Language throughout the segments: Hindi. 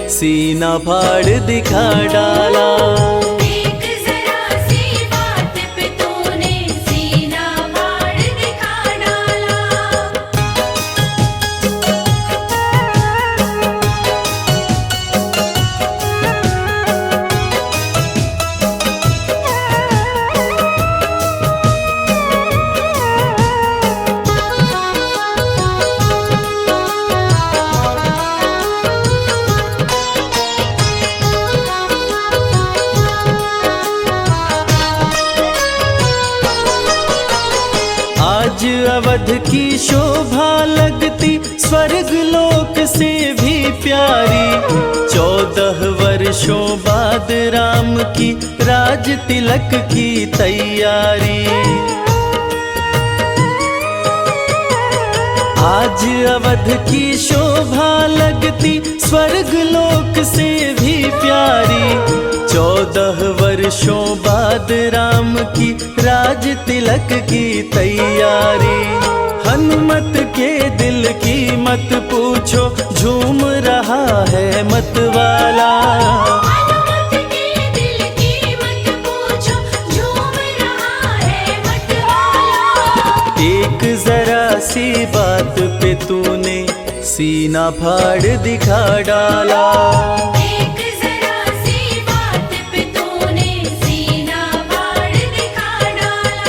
सीना फाड़ दिखा डाला। एक जरा सी बात पे तूने सीना फाड़ दिखा डाला। आज अवध की शोभा लगती स्वर्ग लोक से भी प्यारी। 14 वर्षों बाद राम की राज तिलक की तैयारी। आज अवध की शोभा लगती स्वर्ग लोक से भी प्यारी। 14 वर्षों बाद राम की राज तिलक की तैयारी। हनुमत के दिल की मत पूछो, झूम रहा है मतवाला। हनुमत के दिल की मत पूछो, झूम रहा है मतवाला। एक जरा सी बात पे तूने सीना फाड़ दिखा डाला। एक जरा सी बात पे तूने सीना फाड़ दिखा डाला।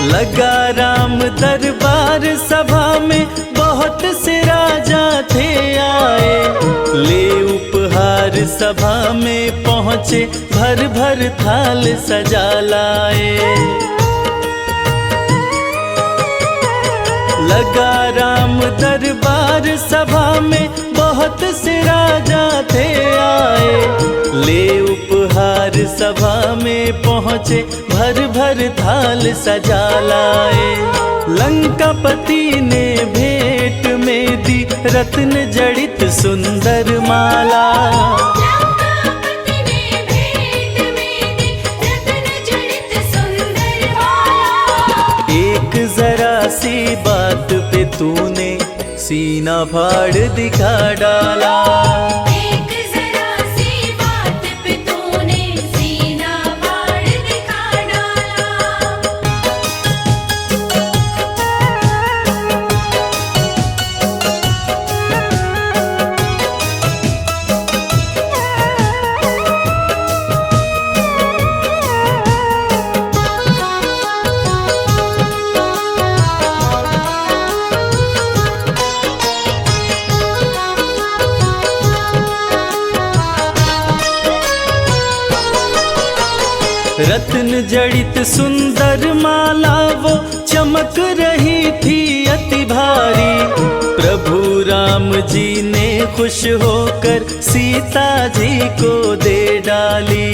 लगा राम दरबार सभा में बहुत से राजा थे आए। ले उपहार सभा में पहुँचे, भर भर थाल सजा लाए। लगा राम दरबार सभा में बहुत से राजा थे आए। ले उपहार सभा में पहुँचे, भर भर थाल सजा लाए। लंकापति ने भेंट में दी रत्न जड़ित सुंदर माला। लंकापति ने भेंट में दी रत्न जड़ित सुंदर माला। एक जरा सी बात पे तूने सीना फाड़ दिखा डाला। एक जरा सी बात पे तूने सीना फाड़ दिखा डाला। रत्न जड़ित सुंदर माला वो चमक रही थी अति भारी। प्रभु राम जी ने खुश होकर सीता जी को दे डाली।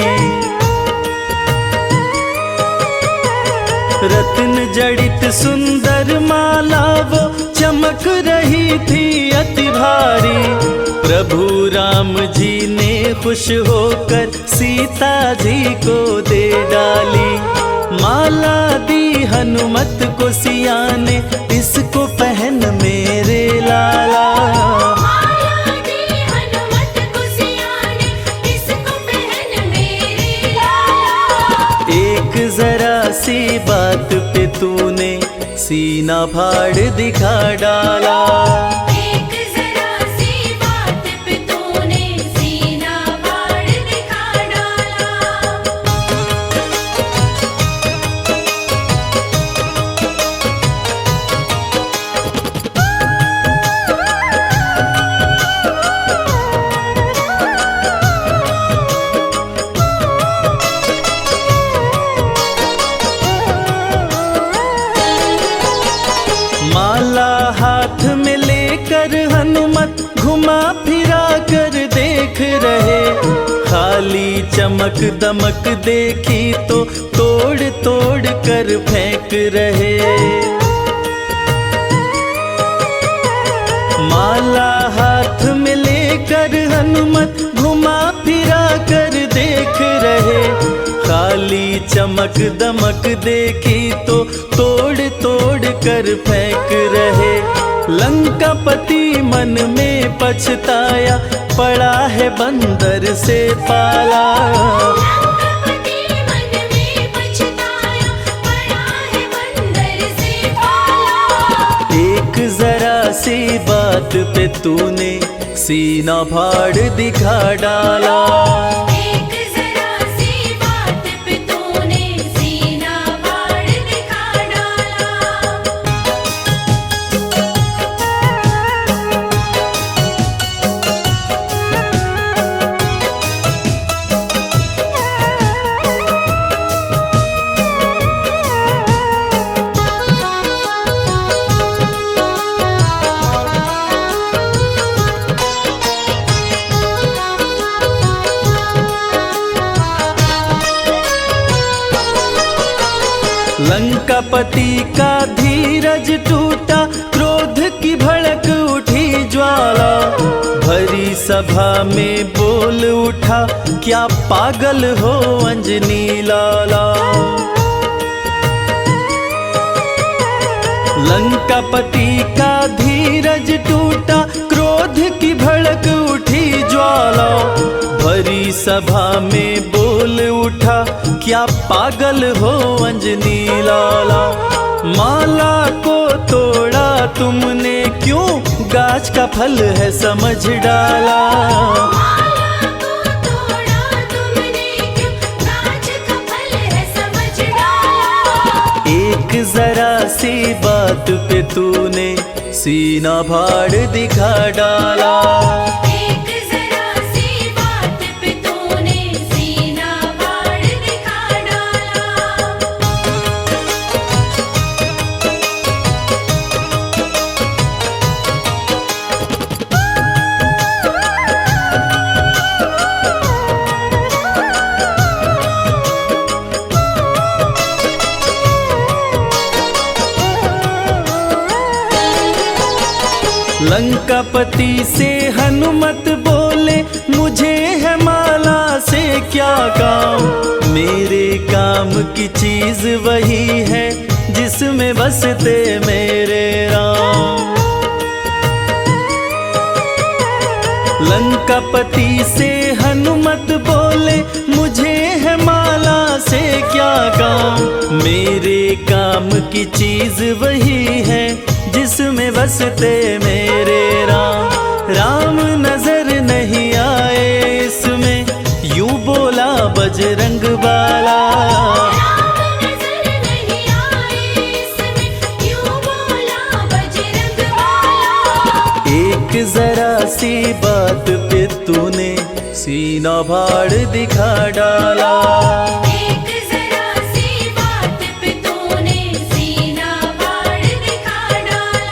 रत्न जड़ित सुंदर माला वो चमक रही थी अति भारी। प्रभु राम जी ने खुश होकर सीता जी को दे डाली। माला दी हनुमत को सिया ने, इसको पहन मेरे लाला। माला दी हनुमत को सिया ने, इसको पहन मेरे लाला। एक जरा सी बात पे तूने सीना फाड़ दिखा डाला। एक जरा सी बात पे तूने सीना फाड़ दिखा डाला। माला हाथ में लेकर हनुमत घुमा फिरा कर देख रहे। खाली चमक दमक देखी तो तोड़ तोड़ कर फेंक रहे। चमक दमक देखी तो तोड़ तोड़ कर फेंक रहे। लंकापति मन में पछताया, पड़ा है बंदर से पाला। लंकापति मन में पछताया, पड़ा है बंदर से पाला। एक जरा सी बात पे तूने सीना फाड़ दिखा डाला। एक जरा सी बात पे तूने सीना फाड़ दिखा डाला। लंकापति का धीरज टूटा, क्रोध की भड़क उठी ज्वाला। भरी सभा में बोल उठा, क्या पागल हो अंजनी लाला। लंकापति का धीरज टूटा, क्रोध की भड़क उठी ज्वाला। भरी सभा में बोल उठा, क्या पागल हो अंजनी लाला। माला को तोड़ा तुमने क्यों, गाछ का फल है समझ डाला। माला को तोड़ा तुमने क्यों, गाछ का फल है समझ डाला। एक जरा सी बात पे तूने सीना फाड़ दिखा डाला। एक जरा सी बात पे तूने सीना फाड़ दिखा डाला। लंकापति से हनुमत बोले, मुझे है माला से क्या काम। मेरे काम की चीज वही है, जिसमें बसते मेरे राम। लंकापति से हनुमत बोले, मुझे है माला से क्या काम। मेरे काम की चीज वही है, जिसमें बसते मेरे राम। राम नजर नहीं आए इसमें, यूं बोला बजरंग बाला। राम नजर नहीं आए इसमें, यूं बोला बजरंग बाला। एक जरा सी बात पे तूने सीना फाड़ दिखा डाला। एक जरा सी बात पे तूने सीना फाड़ दिखा डाला।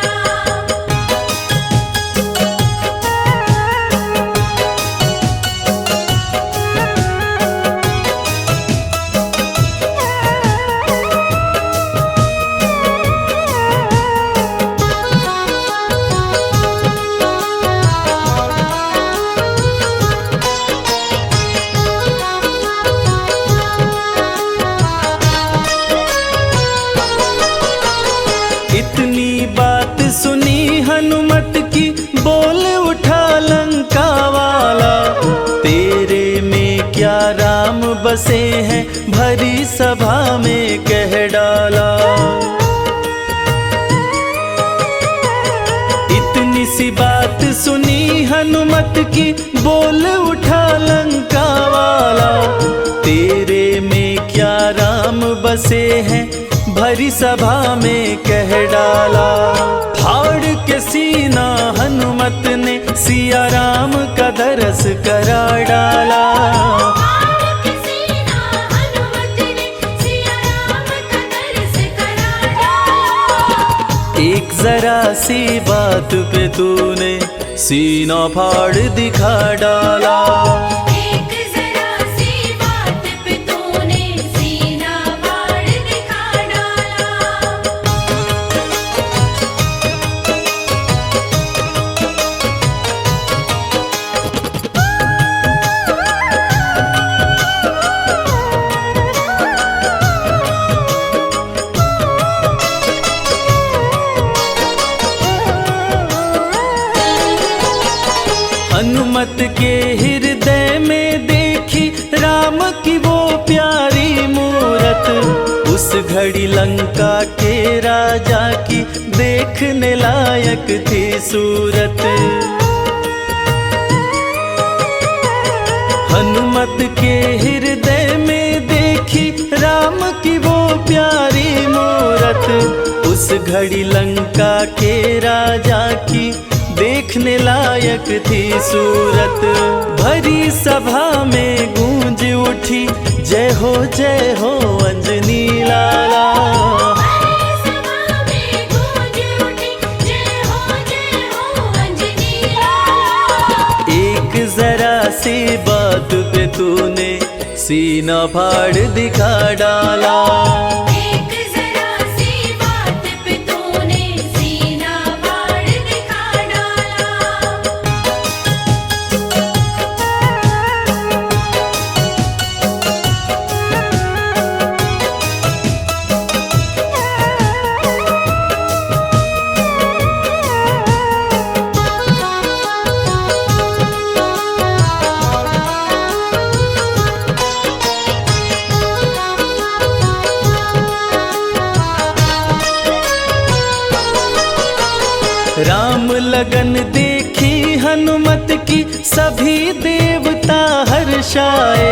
इतनी बात सुनी हनुमत की, बोल उठा लंका वाला। तेरे में क्या राम बसे हैं, भरी सभा में कह डाला। इतनी सी बात सुनी हनुमत की, बोल उठा लंका वाला। तेरे में क्या राम बसे हैं, भरी सभा में कह डाला। फाड़ के सीना हनुमत ने सिया राम का दरस करा डाला। फाड़ के सीना हनुमत ने सिया राम का दरस करा डाला। एक जरा सी बात पे तूने सीना फाड़ दिखा डाला। एक जरा सी बात पे तूने सीना फाड़ दिखा डाला। हनुमत के हृदय में देखी राम की वो प्यारी मूरत, उस घड़ी लंका के राजा की देखने लायक थी सूरत। हनुमत के हृदय में देखी राम की वो प्यारी मूरत, उस घड़ी लंका के राजा की देखने लायक थी सूरत। भरी सभा में गूंज उठी जय हो अंजनी लाला। सभा में गूंज उठी जय हो अंजनी लाला। एक जरा सी बात पे तूने सीना फाड़ दिखा डाला। एक जरा सी बात पे तूने सीना फाड़ दिखा डाला। राम लगन देखी हनुमत की सभी देवता हर्षाए।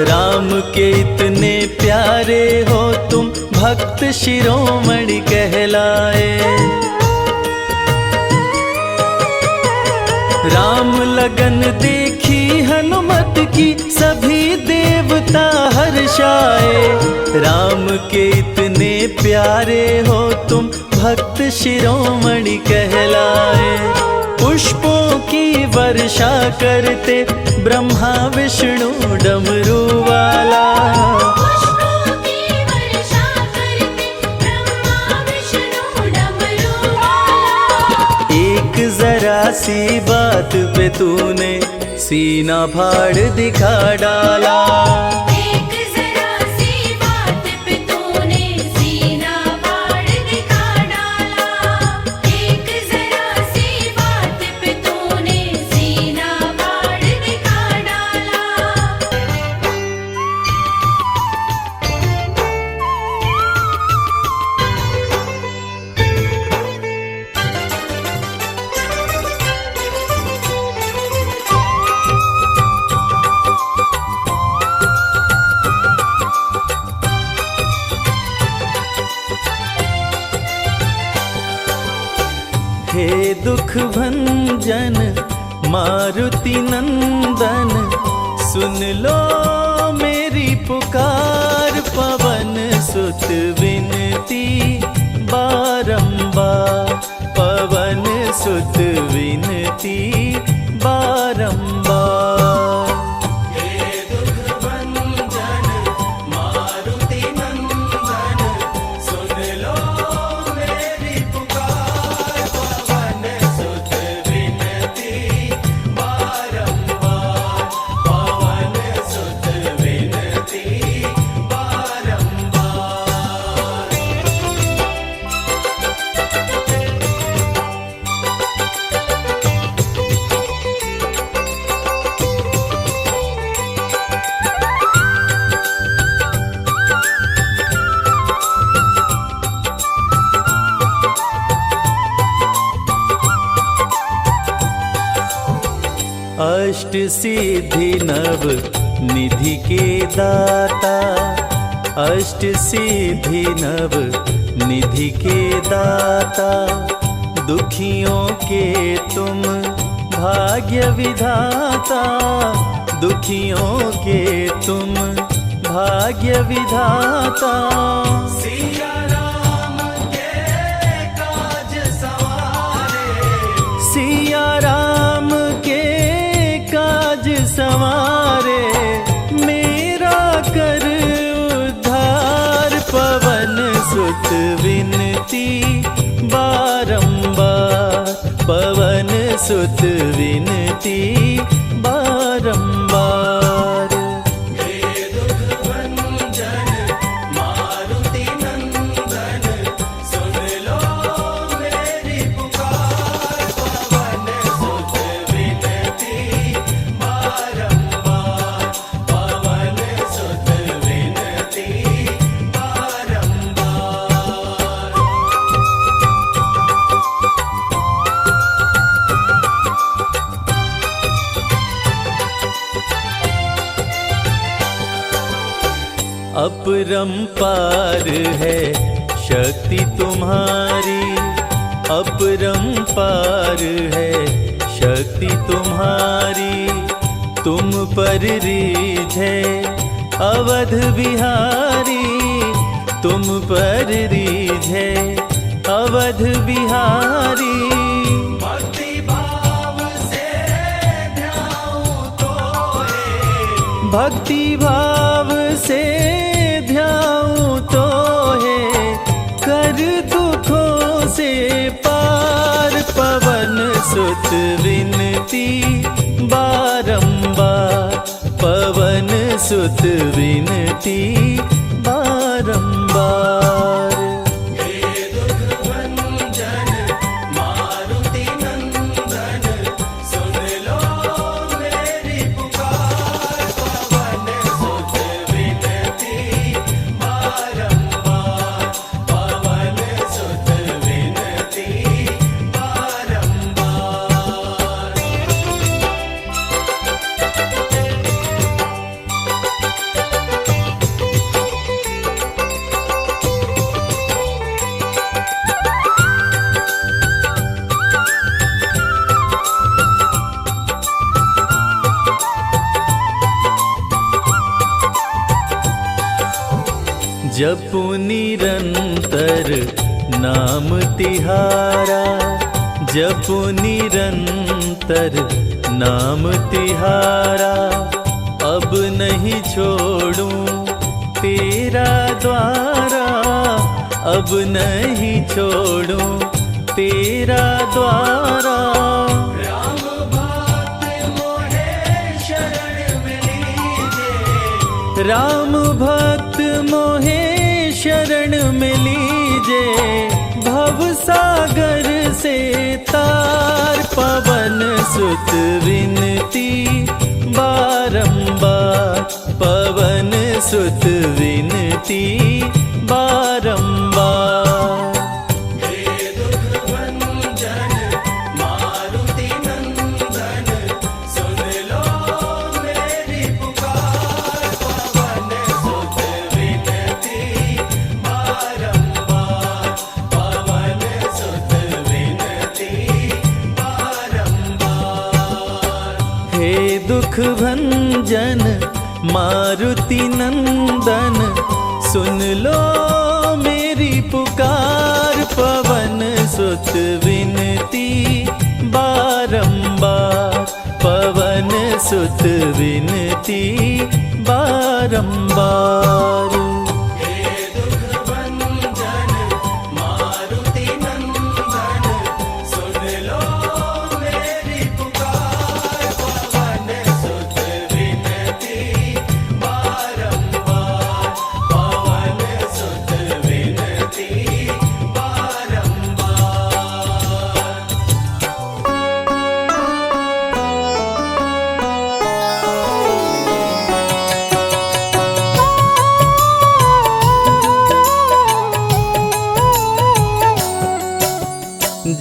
राम के इतने प्यारे हो तुम भक्त शिरोमणि कहलाए। राम लगन देखी हनुमत की सभी देवता हर्षाए। राम के इतने प्यारे हो तुम भक्त शिरोमणि कहलाए। पुष्पों की वर्षा करते ब्रह्मा विष्णु डमरू वाला। पुष्पों की वर्षा करते ब्रह्मा विष्णु डमरू वाला। एक जरा सी बात पे तूने सीना फाड़ दिखा डाला। एक जरा सी बात पे तूने सीना फाड़ दिखा डाला। एक जरा सी बात पे तूने सीना फाड़ दिखा डाला। हे दुख भंजन मारुति नंदन, सुन लो मेरी पुकार। पवन सुत विनती बारंबार, पवन सुत विनती बारंबार। हे दुख भंजन मारुति नंदन, सुन लो मेरी पुकार। पवन सुत विनती बारंबार, पवन सुत विनती बारंबार। अष्ट सिद्धि नव निधि के दाता, अष्ट सिद्धि नव निधि के दाता। दुखियों के तुम भाग्य विधाता, दुखियों के तुम भाग्य विधाता। सिया राम के काज सवारे, सिया राम के काज संवारे। मेरा कर उद्धार, पवन सुत विनती बारंबार, पवन सुत विनती बारंबार। हे दुख भंजन मारुति नंदन, सुन लो मेरी पुकार। पवन सुत विनती अपरंपार है शक्ति तुम्हारी, अपरंपार है शक्ति तुम्हारी। तुम पर रीझ है अवध बिहारी, तुम पर रीझ है अवध बिहारी। भक्ति भाव से ध्याऊं तोहे, भक्ति भाव से ध्याऊं तोहे, कर दुखों से पार। पवन सुत विनती बारंबार, पवन सुत विनती बारंबार। जपु निरंतर नाम तिहारा, जपु निरंतर नाम तिहारा। अब नहीं छोड़ूं तेरा द्वारा, अब नहीं छोड़ूं तेरा द्वारा। राम भक्त मोहे शरण में लीजे, राम भक्त मोहे शरण में लीजे, भव सागर से तार। पवन सुत विनती बारंबार, पवन सुत विनती बारंबार। हे दुख भंजन मारुति नंदन, सुन लो मेरी पुकार। पवन सुत विनती बारंबार, पवन सुत विनती बारंबार।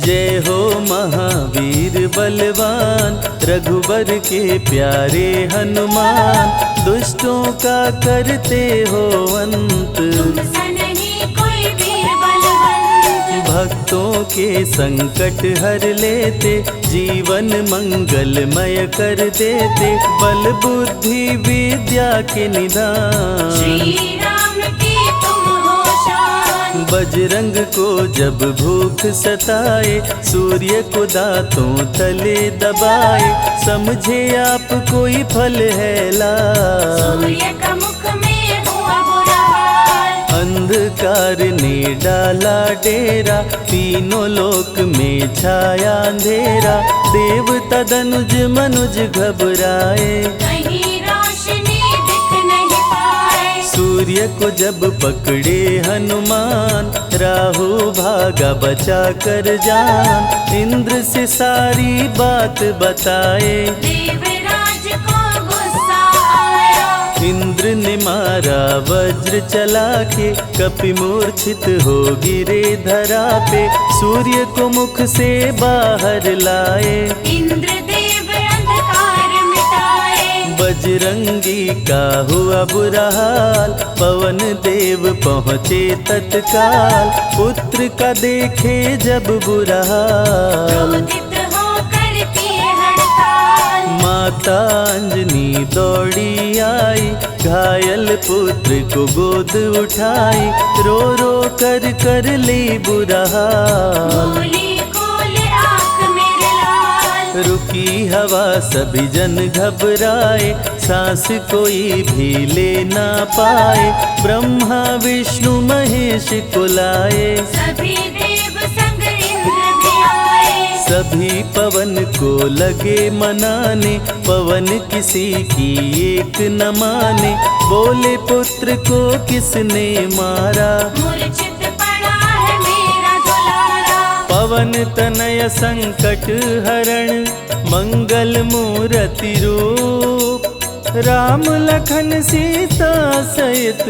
जय हो महावीर बलवान, रघुबर के प्यारे हनुमान। दुष्टों का करते हो अंत, तुम सा नहीं कोई वीर बलवंत। भक्तों के संकट हर लेते, जीवन मंगलमय कर देते। बल बुद्धि विद्या के निधान, श्री राम की तुम हो शान। बजरंग को जब भूख सताए, सूर्य को दांतों तले दबाए। समझे आप कोई फल है लाल, सूर्य का मुख में हुआ बुरा हाल। अंधकार ने डाला डेरा, तीनों लोक में छाया अंधेरा। देवता धनुज मनुज घबराए, कहीं रोशनी दिख नहीं पाए। सूर्य को जब पकड़े हनुमान, राहु भागा बचा कर जान। इंद्र से सारी बात बताए, देवराज को गुस्सा आया। इंद्र ने मारा वज्र चला के, कपि मूर्छित हो गिरे धरा पे। सूर्य को मुख से बाहर लाए, इंद्रदेव अंधकार मिटाए। बजरंगी का हुआ बुरा हाल, पवन देव पहुँचे तत्काल, पुत्र का देखे जब बुरा हाल। क्रोधित होकर किए हड़ताल, माता अंजनी दौड़ी आई, घायल पुत्र को गोद उठाई, रो रो कर ली बुरा हाल। बोली खोले आँख मेरे लाल, रुकी हवा सभी जन घबराए, सांस कोई भी ले ना पाए, ब्रह्मा विष्णु महेश को लाए। सभी देव संग इंद्र भी आए, सभी पवन को लगे मनाने, पवन किसी की एक न माने, बोले पुत्र को किसने मारा, मूर्छित पड़ा है मेरा दुलारा। पवन तनय संकट हरण, मंगल मूर्ति रूप, राम लखन सीता सहित,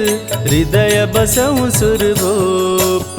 हृदय बसहु सुरभूप।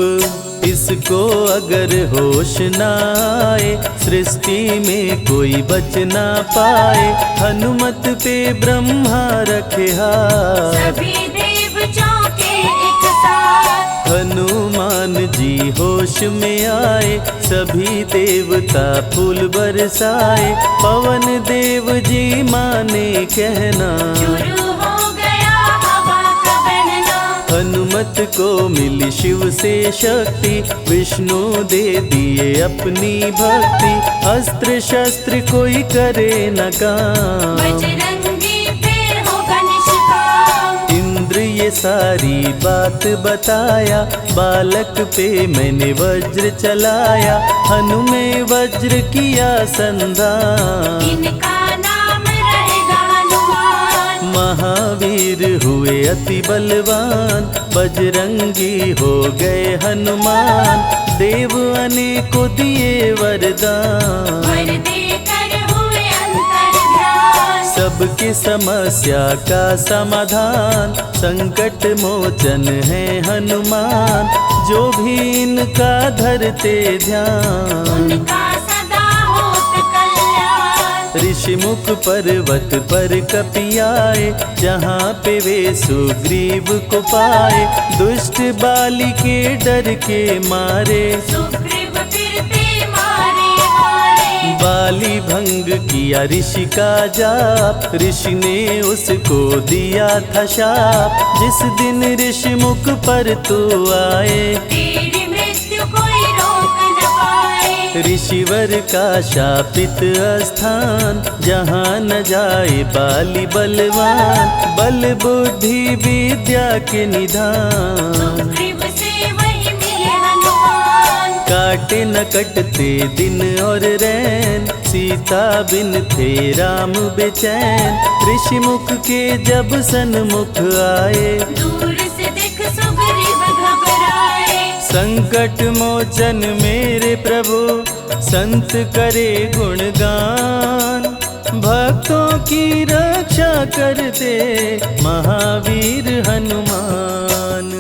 इसको अगर होश न आए, सृष्टि में कोई बच ना पाए, हनुमत पे ब्रह्मा रखे हाथ। सभी देव चौंके एक साथ, हनुमान जी होश में आए, सभी देवता फूल बरसाए, पवन देव जी माने कहना, शुरू हो गया हवा का बहना। हनुमत को मिली शिव से शक्ति, विष्णु दे दिए अपनी भक्ति, अस्त्र शस्त्र कोई करे न काम, बजरंगी फिर होगा निष्काम। इंद्र ये सारी बात बताया, बालक पे मैंने वज्र चलाया, हनुमे वज्र किया संधान। इनका नाम रहेगा हनुमान, महावीर हुए अति बलवान, बजरंगी हो गए हनुमान, देव अनेको दिए वरदान। वर देकर हुए अंतर्ध्यान, सबकी समस्या का समाधान, संकट मोचन है हनुमान, जो भी इनका धरते ध्यान। उनका सदा होत कल्याण, ऋषि मुख पर्वत पर कपियाए, जहाँ पे वे सुग्रीव को पाए, दुष्ट बाली के डर के मारे, सुग्रीव फिरते मारे हारे। बाली भंग किया ऋषि का जाप, ऋषि ने उसको दिया था शाप, जिस दिन ऋषि मुख पर तू आए, तेरी मृत्यु कोई रोक न पाए। ऋषिवर का शापित स्थान, जहाँ न जाए बाली बलवान, बल बुद्धि विद्या के निधान। सुग्रीव से वही मिले हनुमान, काटे न कटते दिन और रैन, सीता बिन थे राम बेचैन, ऋषि मुख के जब सन्मुख आए, दूर से देख सुग्रीव घबराए। संकट मोचन मेरे प्रभु, संत करे गुणगान, भक्तों की रक्षा करते महावीर हनुमान।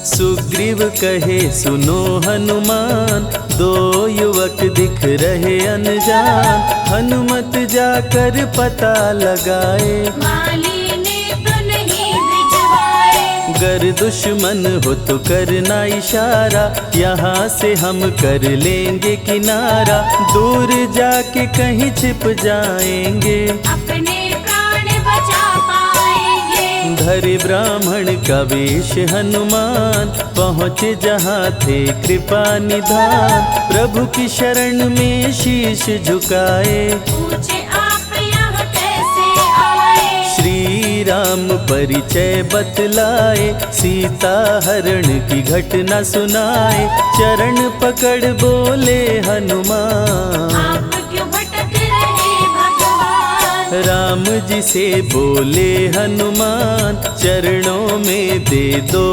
सुग्रीव कहे सुनो हनुमान, दो युवक दिख रहे अनजान, हनुमत जाकर पता लगाए, माली ने तो नहीं भिजवाए। गर दुश्मन हो तो करना इशारा, यहाँ से हम कर लेंगे किनारा, दूर जाके कहीं छिप जाएंगे, अपने प्राण बचा पाएंगे। धरे ब्राह्मण का वेश हनुमान, पहुँचे जहाँ थे कृपा निधान, प्रभु की शरण में शीश झुकाए, पूछे आप यहाँ कैसे आए। श्री राम परिचय बतलाए, सीता हरण की घटना सुनाए, चरण पकड़ बोले हनुमान, आप क्यों भटक रहे भगवान। राम जी से बोले हनुमान, चरणों में दे दो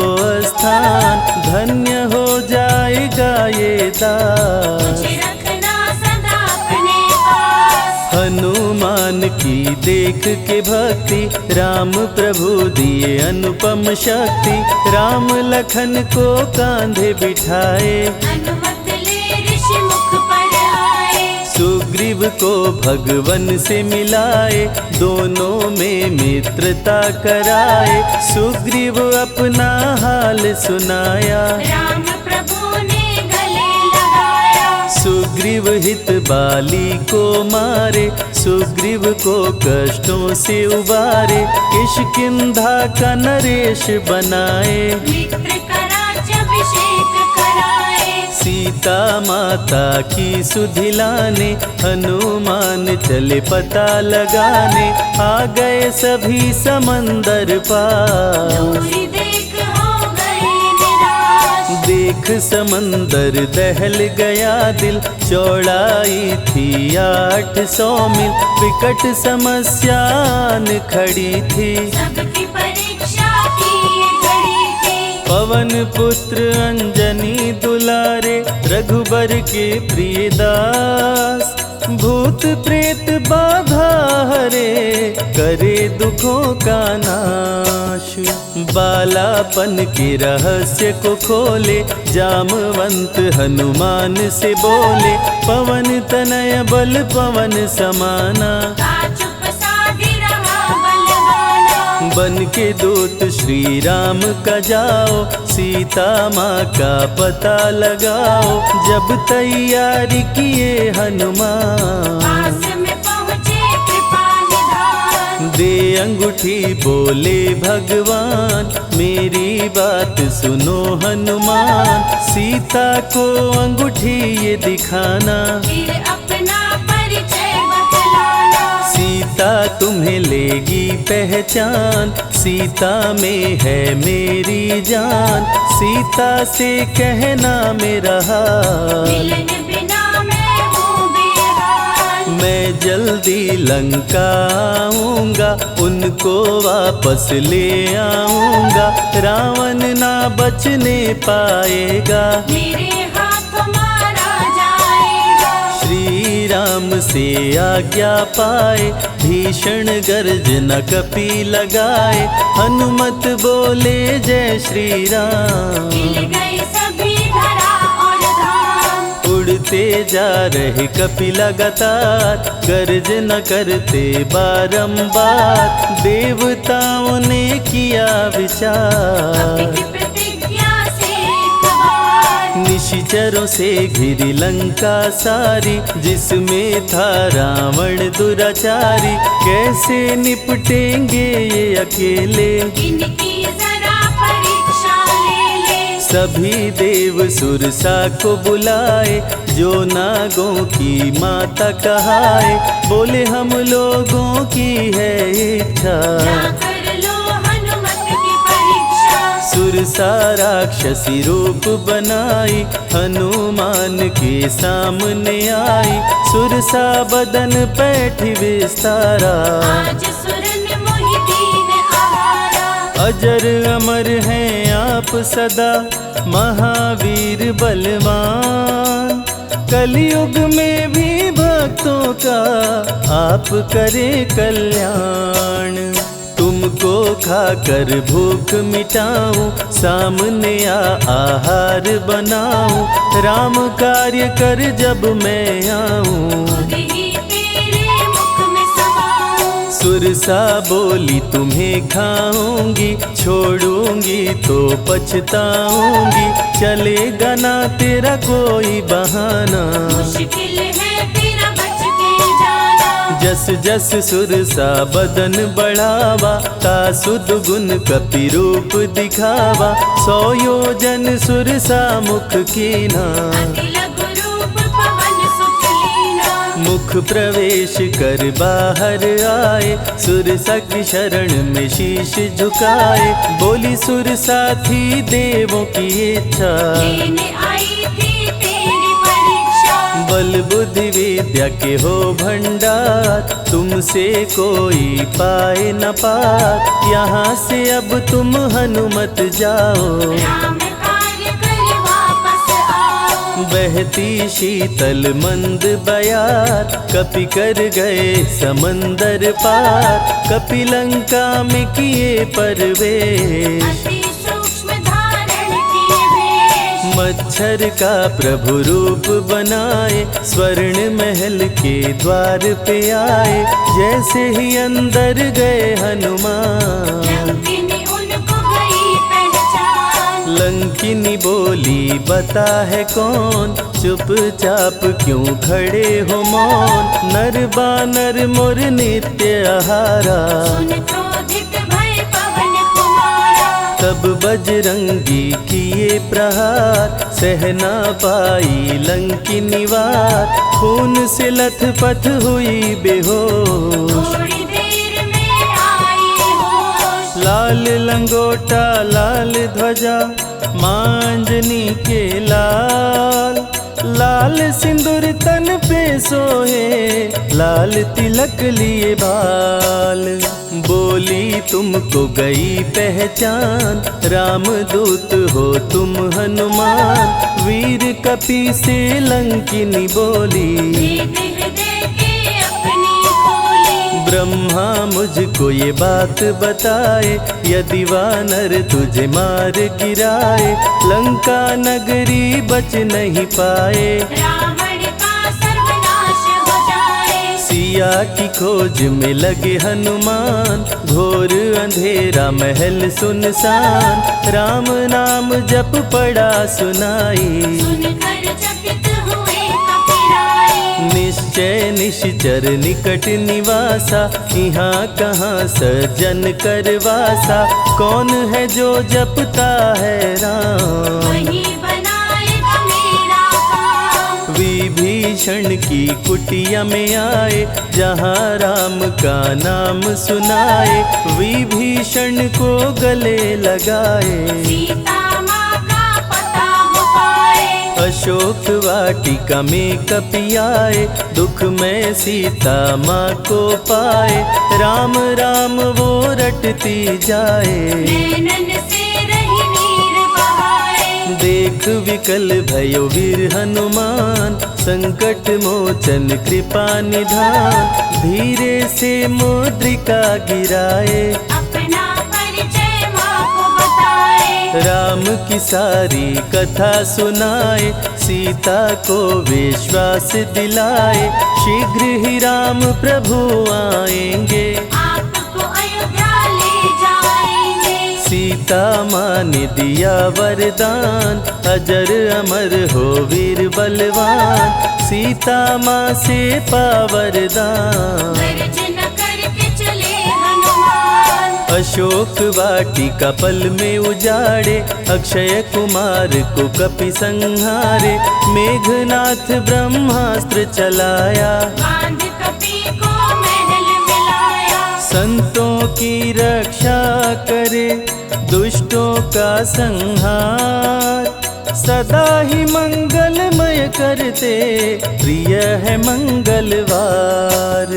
स्थान, धन्य हो जाएगा ये दास। मुझे रखना सदा अपने पास, हनुमान की देख के भक्ति, राम प्रभु दिए अनुपम शक्ति, राम लखन को कांधे बिठाए, अनुमत ले ऋषि मुख पर आए। सुग्रीव सुग्रीव को भगवन से मिलाए, दोनों में मित्रता कराए। सुग्रीव अपना हाल सुनाया, राम प्रभु ने गले लगाया। सुग्रीव हित बाली को मारे, सुग्रीव को कष्टों से उबारे। किष्किंधा का नरेश बनाए, मित्र का राज्याभिषेक कराए। सीता माता की सुधि लाने, हनुमान चले पता लगाने। आ गए सभी समंदर पार, दूरी देख हो गए निराश। देख समंदर दहल गया दिल। चौड़ाई थी 800 मील, विकट समस्यान खड़ी थी। सबकी परीक्षा की ये घड़ी थी। पवन पुत्र अंजनी दुलारे, रघुबर के प्रिय दास। भूत प्रेत बाधा हरे, करे दुखों का नाश। बालापन के रहस्य को खोले, जामवंत हनुमान से बोले। पवन तनय बल पवन समाना, का चुप साधी रहा बलवाना। बन के दूत श्री राम का जाओ, सीता माँ का पता लगाओ। जब तैयारी किए हनुमान, पास में पहुँचे कृपा निधान। दे अंगूठी बोले भगवान, मेरी बात सुनो हनुमान। सीता को अंगूठी ये दिखाना, फिर अपना परिचय बतलाना। सीता तुम्हें लेगी पहचान। सीता में है मेरी जान, सीता से कहना मेरा हाल। मिलन बिना मैं हूँ बेहाल। मैं जल्दी लंका आऊंगा, उनको वापस ले आऊंगा। रावण ना बचने पाएगा, मेरे हाथ मारा जाएगा। श्री राम से आज्ञा पाए, भीषण गर्जना कपि लगाए। हनुमत बोले जय श्री राम, मिल गए सभी धरा और धाम। उड़ते जा रहे कपि लगातार, गर्जना करते बारंबार। देवताओं ने किया विचार, की प्रतिज्ञा से एक बार। निशिचरों से घिरी लंका सारी, जिसमें था रावण दुराचारी। कैसे निपटेंगे ये अकेले, इनकी जरा परीक्षा ले ले। सभी देव सुरसा को बुलाए, जो नागों की माता कहाए। बोले हम लोगों की है इच्छा, ना कर लो हनुमत की परीक्षा। सुरसा राक्षसी रूप बनाई, हनुमान के सामने आई। सुरसा बदन पैठ विस्तारा, आज सुरन मोहि दीन आहारा। अजर अमर हैं आप सदा, महावीर बलवान। कलयुग में भी भक्तों का आप करे कल्याण। तुमको खाकर भूख मिटाऊं, सामने आहार बनाऊं। राम कार्य कर जब मैं आऊं, खुद ही तेरे मुख में समाऊं। सुरसा बोली तुम्हें खाऊंगी, छोड़ूंगी तो पछताऊंगी। चलेगा ना तेरा कोई बहाना, मुश्किल है तेरा बच के जाना। जस जस सुरसा बदन बढ़ावा, ता सुध गुण कपि रूप दिखावा। 100 योजन सुरसा मुख कीना, अति लघु रूप पवन सुख लीना। मुख प्रवेश कर बाहर आए, सुरसा की शरण में शीश झुकाए। बोली सुरसा थी देवों की इच्छा, लेने आई थी तेरी परीक्षा। बल बुद्धि विद्या के हो भंडार, तुमसे कोई पाए न पार। यहाँ से अब तुम हनुमत जाओ, राम कार्य कर वापस आओ। बहती शीतल मंद बयार, कपि कर गए समंदर पार। कपि लंका में किए प्रवेश, अति सूक्ष्म धारण किए भेष। मच्छर का प्रभु रूप बनाए, स्वर्ण महल के द्वार पे आए। जैसे ही अंदर गए हनुमान, लंकिनी उनको गई पहचान। लंकिनी बोली बता है कौन, चुपचाप क्यों खड़े हो मौन। नर बानर मोर नित्य आहारा, सुन क्रोधित भय पवन कुमारा। तब बजरंगी किए प्रहार, सह ना पाई लंकिनी वार। खून से लथपथ हुई बेहोश, थोड़ी देर में आई होश। लाल लंगोटा लाल ध्वजा, मांजनी के लाल। लाल सिंदूर तन पे सोहे, लाल तिलक लिए बाल। बोली तुमको गई पहचान, रामदूत हो तुम हनुमान। वीर कपि से लंकिनी बोली, हृदय के अपनी खोली। ब्रह्मा मुझको ये बात बताए, यदि वानर तुझे मार गिराए। लंका नगरी बच नहीं पाए, रावण का सर्वनाश हो जाए। सिया की खोज में लगे हनुमान, घोर अंधेरा महल सुनसान। राम नाम जप पड़ा सुनाई, सुनकर चकित हुए कपिराए। निश्चय निश्चर निकट निवासा, यहाँ कहाँ सज्जन करवासा। कौन है जो जपता है राम, वही बनाएगा मेरा काम। विभीषण की कुटिया में आए, जहाँ राम का नाम सुनाए। विभीषण को गले लगाए, सीता माँ का पता हो पाए। अशोक वाटिका में कपि आए, दुख में सीता माँ को पाए। राम राम वो रटती जाए, नैनन से रही नीर बहाए। देख विकल भयो वीर हनुमान, संकट मोचन कृपा निधान। धीरे से मुद्रिका गिराए, अपना परिचय माँ को बताए। राम की सारी कथा सुनाए। सीता को विश्वास दिलाए, शीघ्र ही राम प्रभु आएंगे। आपको अयोध्या ले जाएंगे। सीता माँ ने दिया वरदान, अजर अमर हो वीर बलवान। सीता माँ से पा वरदान, गर्जन करके चले हनुमान। अशोक वाटिका पल में उजाड़े। अक्षय कुमार को कपि संहारे, मेघनाथ ब्रह्मास्त्र चलाया। बांध कपि को महल मिलाया। संतों की रक्षा करे, दुष्टों का संहार। सदा ही मंगलमय करते, प्रिय है मंगलवार।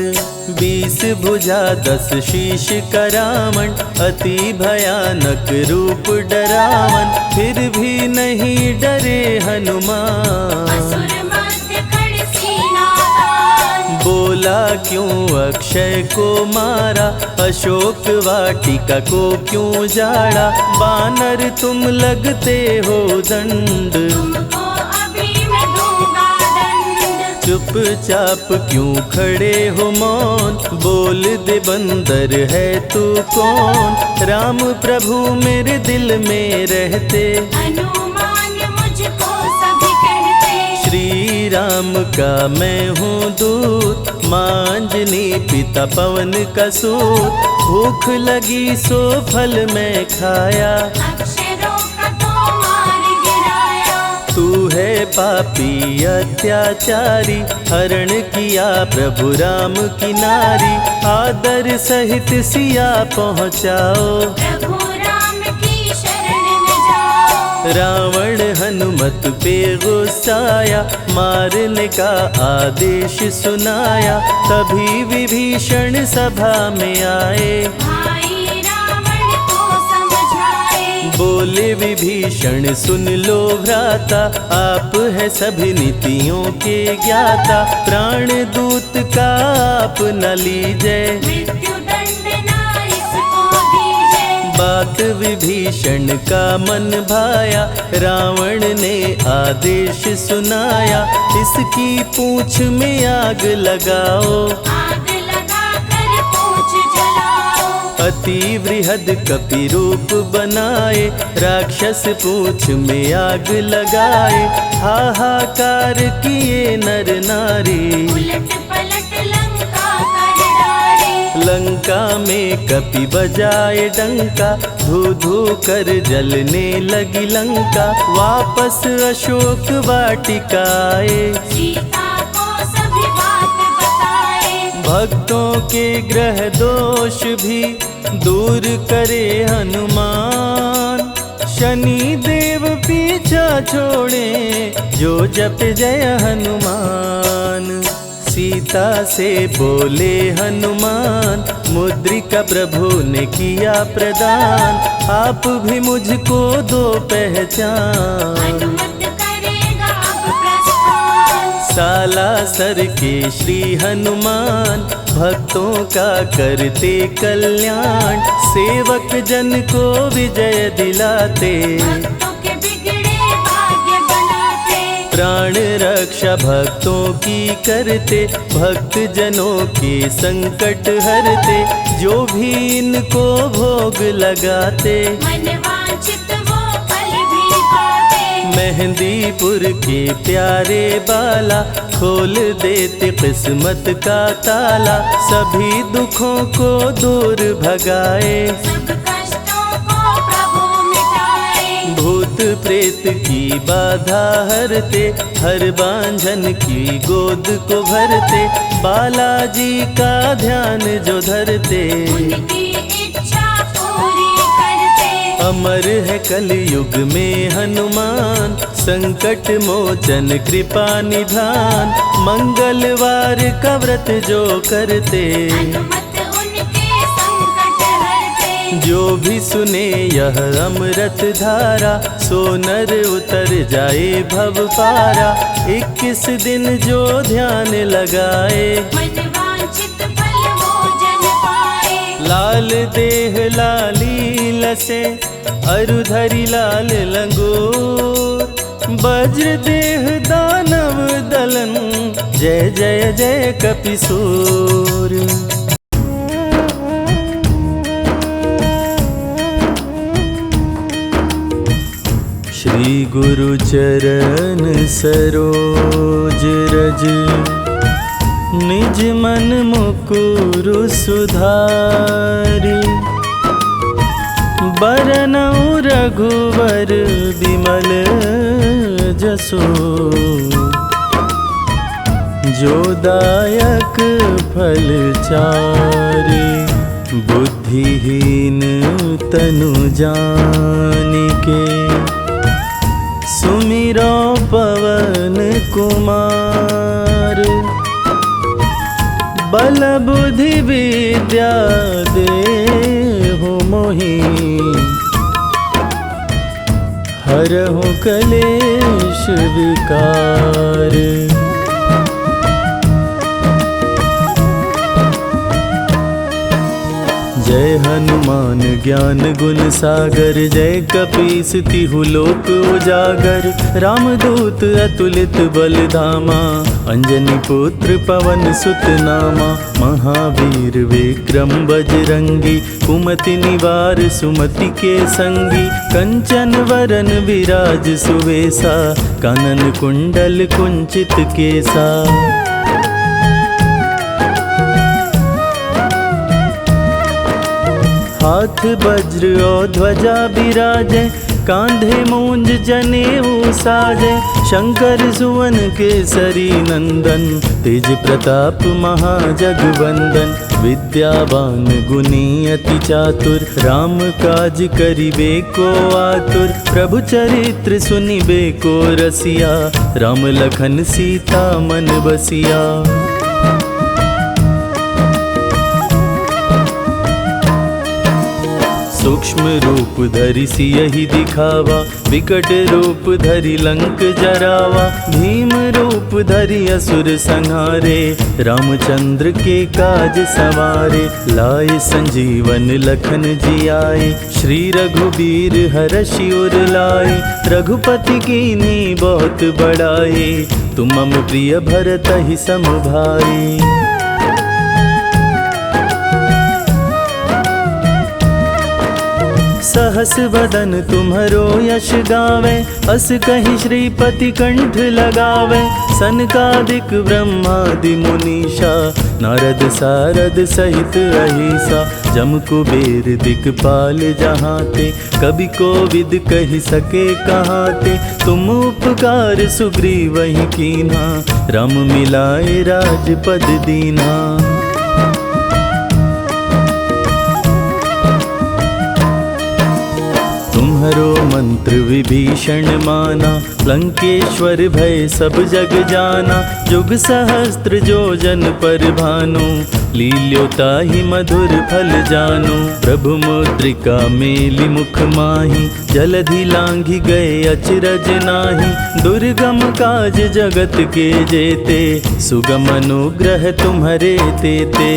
20 भुजा 10 शीश का रावण, अति भयानक रूप डरावन। फिर भी नहीं डरे हनुमान, असुर मध्य खड़ सीना तान। बोला क्यों अक्षय को मारा, अशोक वाटिका को क्यों जाड़ा। बानर तुम लगते हो दंड, तुमको अभी मैं दूंगा दंड। चुपचाप क्यों खड़े हो मौन, बोल दे बंदर है तू कौन। राम प्रभु मेरे दिल में रहते, हनुमान मुझको सभी कहते। श्री राम का मैं हूँ दूत, मांजनी पिता पवन का सूत। भूख लगी सो फल मैं खाया, अक्षरों का तो मार गिराया। तू है पापी अत्याचारी, हरण किया प्रभु राम की नारी। आदर सहित सिया पहुँचाओ, प्रभु राम की शरण में जाओ। रावण हनुमत पे गुस्साया, मारने का आदेश सुनाया। तभी विभीषण सभा में आए, भाई रावण को समझाए। बोले विभीषण सुन लो भ्राता, आप है सभी नीतियों के ज्ञाता। प्राण दूत का आप न लीजिए, मृत्यु दंड ना इसको दीजिए। बात विभीषण का मन भाया, रावण ने आदेश सुनाया, इसकी पूंछ में आग लगाओ, आग लगाकर पूंछ जलाओ। अति वृहद कपि रूप बनाए, राक्षस पूंछ में आग लगाए, हाहाकार किए नर नारी, उलट पलट लंका कर डाले। लंका में कपि बजाए डंका, धू धू कर जलने लगी लंका, वापस अशोक वाटिका आए, सीता को सभी बात बताए। भक्तों के ग्रह दोष भी दूर करे हनुमान, शनि देव पीछा छोड़े जो जप जय हनुमान। सीता से बोले हनुमान, मुद्रिका प्रभु ने किया प्रदान, आप भी मुझको दो पहचान। अनुमत करेगा अब प्रस्थान। सालासर के श्री हनुमान, भक्तों का करते कल्याण, सेवक जन को विजय दिलाते, भक्तों के बिगड़े भाग्य बनाते। प्राण रक्षा भक्तों की करते, भक्त जनों के संकट हरते, जो भी इनको भोग लगाते, मनवांछित वो फल भी पाते। मेहंदीपुर के प्यारे बाला, खोल देते किस्मत का ताला, सभी दुखों को दूर भगाए, सब कष्टों को प्रभु मिटाए। भूत प्रेत की बाधा हरते, हर बांझन की गोद को भरते, बालाजी का ध्यान जो धरते, उनकी इच्छा पूरी करते। अमर है कलयुग में हनुमान, संकट मोचन कृपा निधान, मंगलवार का व्रत जो करते, अनुमत उनके संकट हरते। जो भी सुने यह अमृत धारा, सो नर उतर जाए भव पारा, 21 दिन जो ध्यान लगाए, मनवांछित फल वो जन पाए। लाल देह लाली लसे, अरुधरी लाल लंगोर, वज्र देह दानव दलन, जय जय जय कपिसूर। श्री गुरु चरण सरोज रज, निज मन मुकुरु सुधारी, बरनउँ रघुवर बिमल जसो, जो दायक फल चारि, बुद्धिहीन तनु जानिके, सुमिरो पवन कुमार, बल बुद्धि विद्या देहु मोहि, हरहु कलेश विकार। जय हनुमान ज्ञान गुण सागर, जय कपीस तिहु लोक उजागर, रामदूत अतुलित बल धामा, अंजनी पुत्र पवन सुत नामा, महावीर विक्रम बजरंगी, कुमति निवार सुमति के संगी, कंचन वरन विराज सुवेसा, कानन कुंडल कुंचित केसा। हाथ वज्र और ध्वजा बिराजे, कांधे मूंज जनेऊ साजे, शंकर सुवन केसरी नंदन, तेज प्रताप महाजगवंदन, विद्यावान गुणी अति चातुर, राम काज करिबे को आतुर, प्रभु चरित्र सुनिबे को रसिया, राम लखन सीता मन बसिया। सूक्ष्म रूप धरि सियहि दिखावा, विकट रूप धरि लंक जरावा। भीम रूप धरि असुर संहारे, रामचंद्र के काज सवारे। लाए संजीवन लखन जियाए, श्री रघुबीर हरषि उर लाए। रघुपति कीन्ही बहुत बड़ाई, तुम मम प्रिय भरतहि सम भाई। सहस बदन तुम्हरो यश गावे, अस कहि श्रीपति कंठ लगावे। सनकादिक ब्रह्मादि मुनीषा, नारद सारद सहित अहिसा। जम कुबेर दिक्पाल जहाते, कवि कोविद कहि सके कहाते। तुम उपकार सुग्रीवहि कीन्हा, राम मिलाए राजपद दीन्हा। तुम्हरो मंत्र विभीषण माना, लंकेश्वर भय सब जग जाना। जुग सहस्त्र जो जन पर भानु, लील्योताहि मधुर फल जानु। प्रभु मुद्रिका मेलि मुख माहि, जलधि लांघि गए अचरज नाही। दुर्गम काज जगत के जेते, सुगम अनुग्रह तुम्हरे तेते।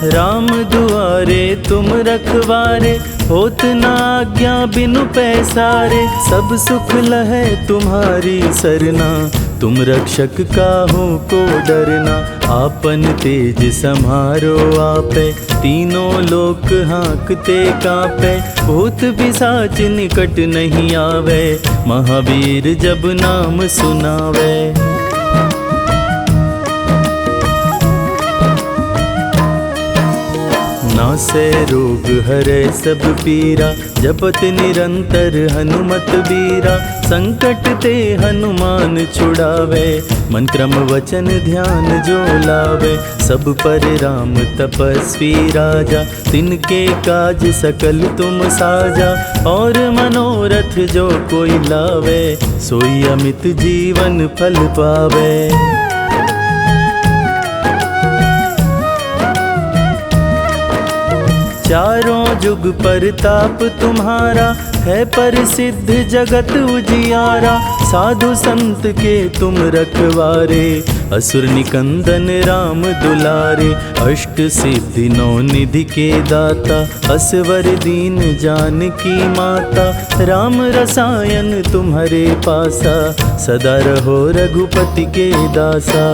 राम दुआरे तुम रखवारे, होत न आज्ञा बिनु पैसारे। सब सुख लहै तुम्हारी सरना, तुम रक्षक काहू को डरना। आपन तेज सम्हारो आपे, तीनों लोक हाँकते कांपे। भूत पिशाच निकट नहीं आवे, महावीर जब नाम सुनावे। नासै रोग हरै सब पीरा, जपत निरंतर हनुमत बीरा। संकट ते हनुमान छुड़ावे, मन क्रम वचन ध्यान जो लावे। सब पर राम तपस्वी राजा, तिनके काज सकल तुम साजा। और मनोरथ जो कोई लावे, सोई अमित जीवन फल पावे। चारों जुग परताप तुम्हारा, है प्रसिद्ध जगत उजियारा। साधु संत के तुम रखवारे, असुर निकंदन राम दुलारे। अष्ट सिद्धि नौ निधि के दाता, असवर दीन जानकी माता। राम रसायन तुम्हारे पासा, सदा रहो रघुपति के दासा।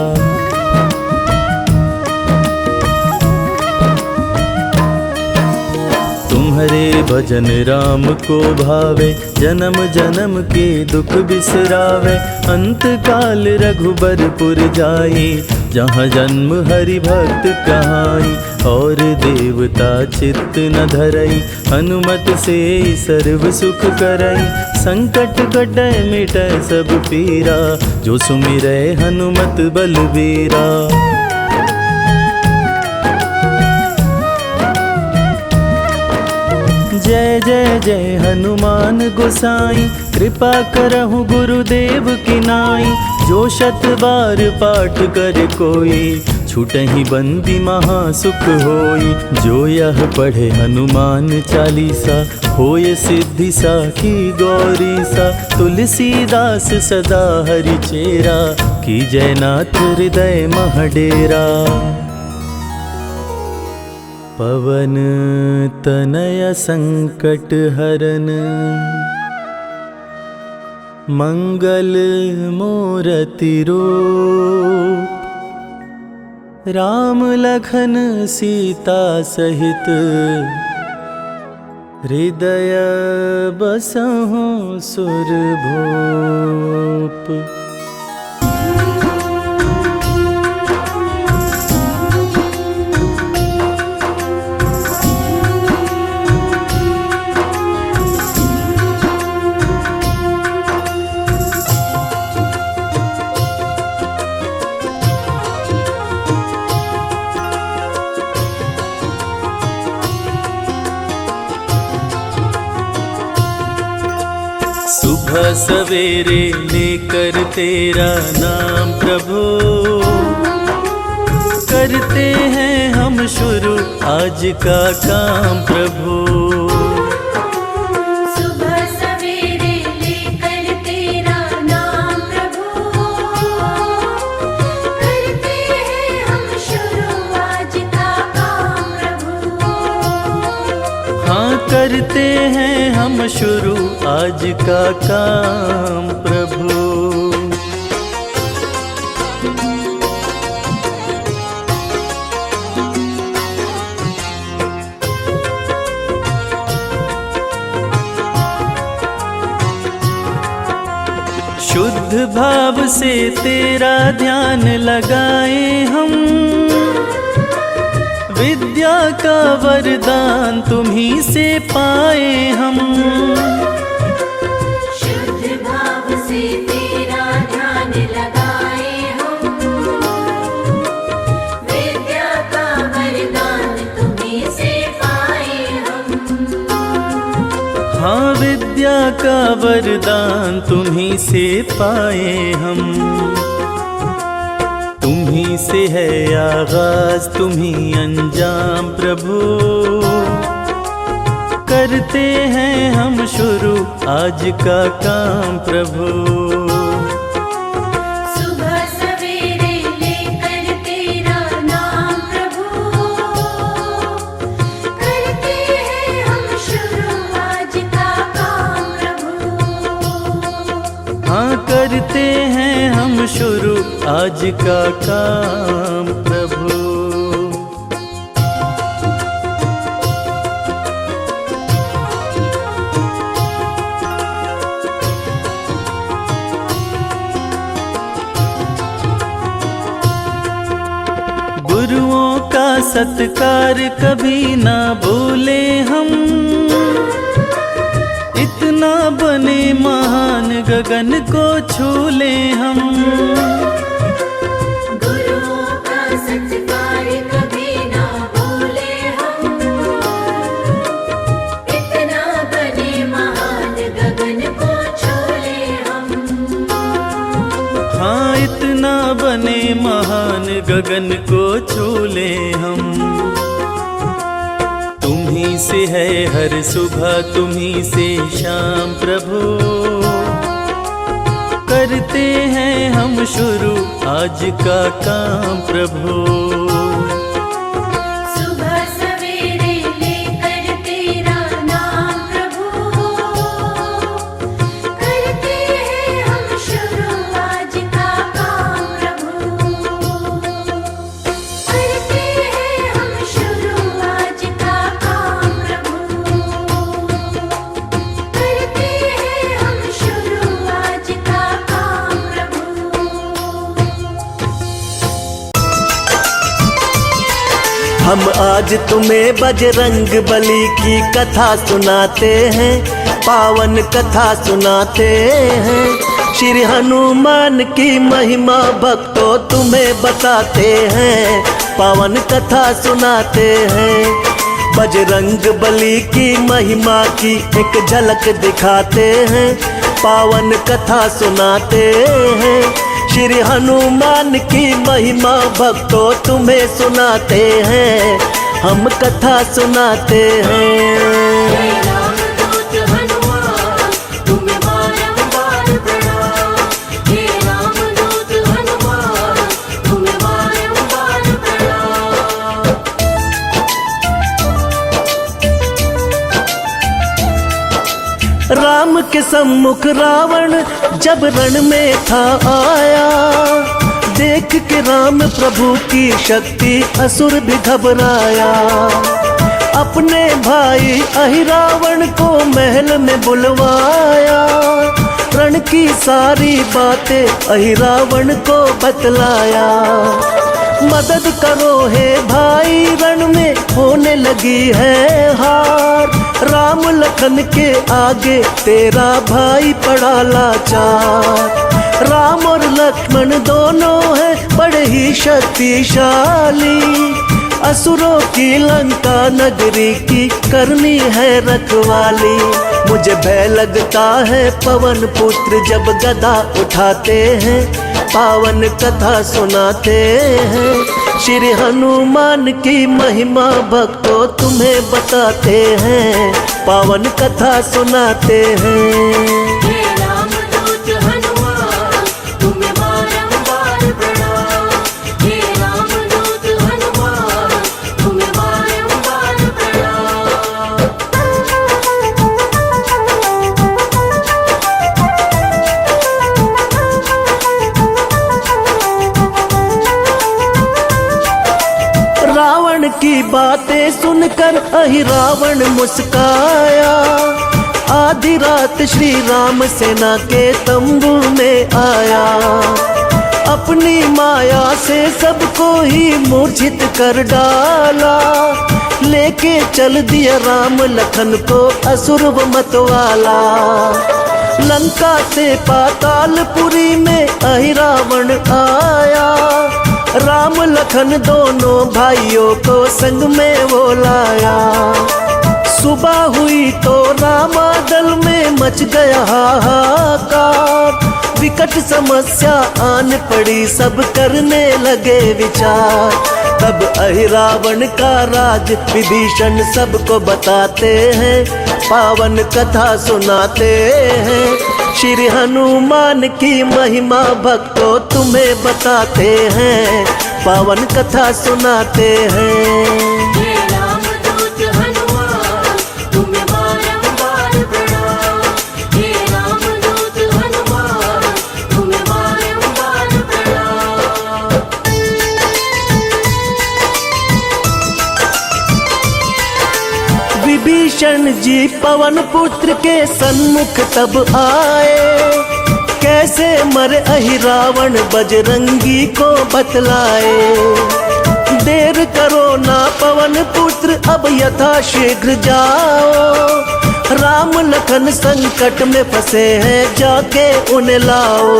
तुम्हारे भजन राम को भावे, जन्म जन्म के दुख बिसरावे। अंत काल रघुबरपुर जाई, जहाँ जन्म हरि भक्त कहाई। और देवता चित्त न धरई, हनुमत से सर्व सुख करई। संकट कटै मिटै सब पीरा, जो सुमिरै हनुमत बलबीरा। जय जय जय हनुमान गोसाई, कृपा करहु गुरुदेव की नाई। जो शत बार पाठ कर कोई, छूटहि बंदी महासुख होई। जो यह पढ़े हनुमान चालीसा, होय सिद्धि साखी गौरी सा। तुलसीदास सदा हरि चेरा, की जयनाथ हृदय महडेरा। पवन तनय संकट हरन, मंगल मूरति रूप। राम लखन सीता सहित, हृदय बसहु सुरभूप। सुबह सवेरे लेकर तेरा नाम प्रभु, करते हैं हम शुरू आज का काम प्रभु। सुबह सवेरे लेकर तेरा नाम प्रभु, करते हैं हम शुरू आज का काम प्रभु। हाँ करते हैं हम शुरू आज का काम प्रभु। शुद्ध भाव से तेरा ध्यान लगाए हम, विद्या का वरदान तुम्ही से पाए हम। शुद्ध भाव से तेरा ध्यान लगाए हम, विद्या का वरदान तुम्हीं से पाए हम। हाँ विद्या का वरदान तुम्ही से पाए हम। तुम्ही से है आगाज तुम्ही अंजाम प्रभु, करते हैं हम शुरू आज का काम प्रभु। सुबह सवेरे लेकर तेरा नाम प्रभु, करते हैं हम शुरू आज का काम प्रभु। हाँ करते हैं हम शुरू आज का काम प्रभु। गुरुओं का सत्कार कभी ना भूले हम, इतना बने महान गगन को छू ले हम। गुरुओं का सत्कार कभी ना भूले हम, इतना बने महान गगन को छू ले हम। हाँ इतना बने महान गगन को छू ले हम। तुम्ही से है हर सुबह तुम्ही से शाम प्रभु, करते हैं हम शुरू आज का काम प्रभु। सुबह सवेरे लेकर तेरा नाम प्रभु, करते हैं हम शुरू आज का काम प्रभु। करते हैं हम शुरू आज का काम प्रभु। करते हैं हम शुरू आज का काम प्रभु। हम आज तुम्हें बजरंग बली की कथा सुनाते हैं, पावन कथा सुनाते हैं। श्री हनुमान की महिमा भक्तों तुम्हें बताते हैं, पावन कथा सुनाते हैं। बजरंग बली की महिमा की एक झलक दिखाते हैं, पावन कथा सुनाते हैं। श्री हनुमान की महिमा भक्तों तुम्हें सुनाते हैं, हम कथा सुनाते हैं। रामदूत हनुमान तुम्हें बारंबार प्रणाम, हे रामदूत हनुमान तुम्हें बारंबार प्रणाम। राम के सम्मुख रावण जब रण में था आया, देख के राम प्रभु की शक्ति असुर भी घबराया। अपने भाई अहिरावण को महल में बुलवाया, रण की सारी बातें अहिरावण को बतलाया। मदद करो हे भाई रण में होने लगी है हार, राम लखन के आगे तेरा भाई पड़ा लाचार। राम और लक्ष्मण दोनों हैं बड़े ही शक्तिशाली, असुरों की लंका नगरी की करनी है रखवाली। मुझे भय लगता है पवन पुत्र जब गदा उठाते हैं, पावन कथा सुनाते हैं। श्री हनुमान की महिमा भक्तों तुम्हें बताते हैं, पावन कथा सुनाते हैं। हे रामदूत हनुमान तुम्हें बारंबार प्रणाम। हे रामदूत हनुमान तुम्हें बारंबार प्रणाम। रावण की बातें सुनकर अहिरावण मुस्काया। आधी रात श्री राम सेना के तंबू में आया। अपनी माया से सबको ही मूर्छित कर डाला। लेके चल दिया राम लखन को असुर मतवाला। लंका से पातालपुरी में अहिरावण आया। राम लखन दोनों भाइयों को संग में वो लाया। सुबह हुई तो रामा दल में मच गया हाहाकार। विकट समस्या आन पड़ी, सब करने लगे विचार। तब अहिरावण का राज विभीषण सबको बताते हैं, पावन कथा सुनाते हैं। श्री हनुमान की महिमा भक्तों तुम्हें बताते हैं, पावन कथा सुनाते हैं। हे रामदूत हनुमान तुम्हें बारंबार प्रणाम। हे रामदूत हनुमान तुम्हें बारंबार प्रणाम। विभीषण जी पवन पुत्र के सन्मुख तब आए। कैसे मरे अहिरावण बजरंगी को बतलाए। देर करो ना पवन पुत्र अब यथा शीघ्र जाओ। राम लखन संकट में फंसे हैं, जाके उन्हें लाओ।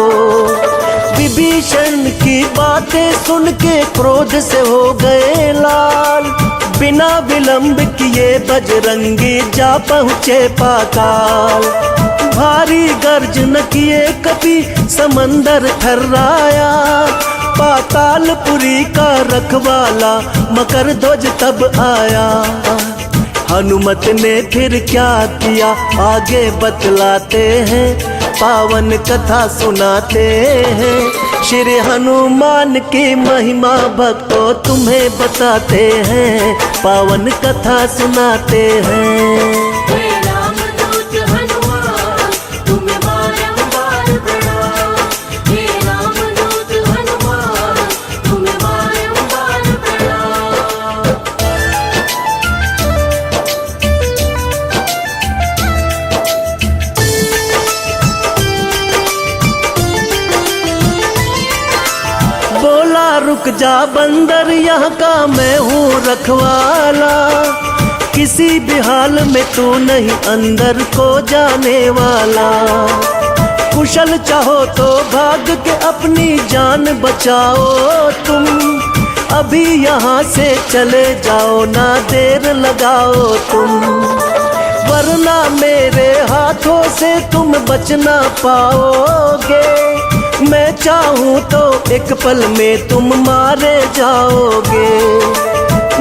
विभीषण की बातें सुन के क्रोध से हो गए लाल। बिना विलंब किए बजरंगी जा पहुँचे पाताल। भारी गर्जन किए कपि समंदर थर्राया। पातालपुरी का रखवाला मकरध्वज तब आया। हनुमत ने फिर क्या किया आगे बतलाते हैं, पावन कथा सुनाते हैं। श्री हनुमान की महिमा भक्तों तुम्हें बताते हैं, पावन कथा सुनाते हैं। हे रामदूत हनुमान तुम्हें बारंबार प्रणाम। हे रामदूत हनुमान तुम्हें बारंबार प्रणाम। बोला रुक जा बंदर, यहाँ का मैं हूँ रखवाला। किसी भी हाल में तू नहीं अंदर को जाने वाला। कुशल चाहो तो भाग के अपनी जान बचाओ तुम। अभी यहाँ से चले जाओ, ना देर लगाओ तुम। वरना मेरे हाथों से तुम बच ना पाओगे। मैं चाहूँ तो एक पल में तुम मारे जाओगे।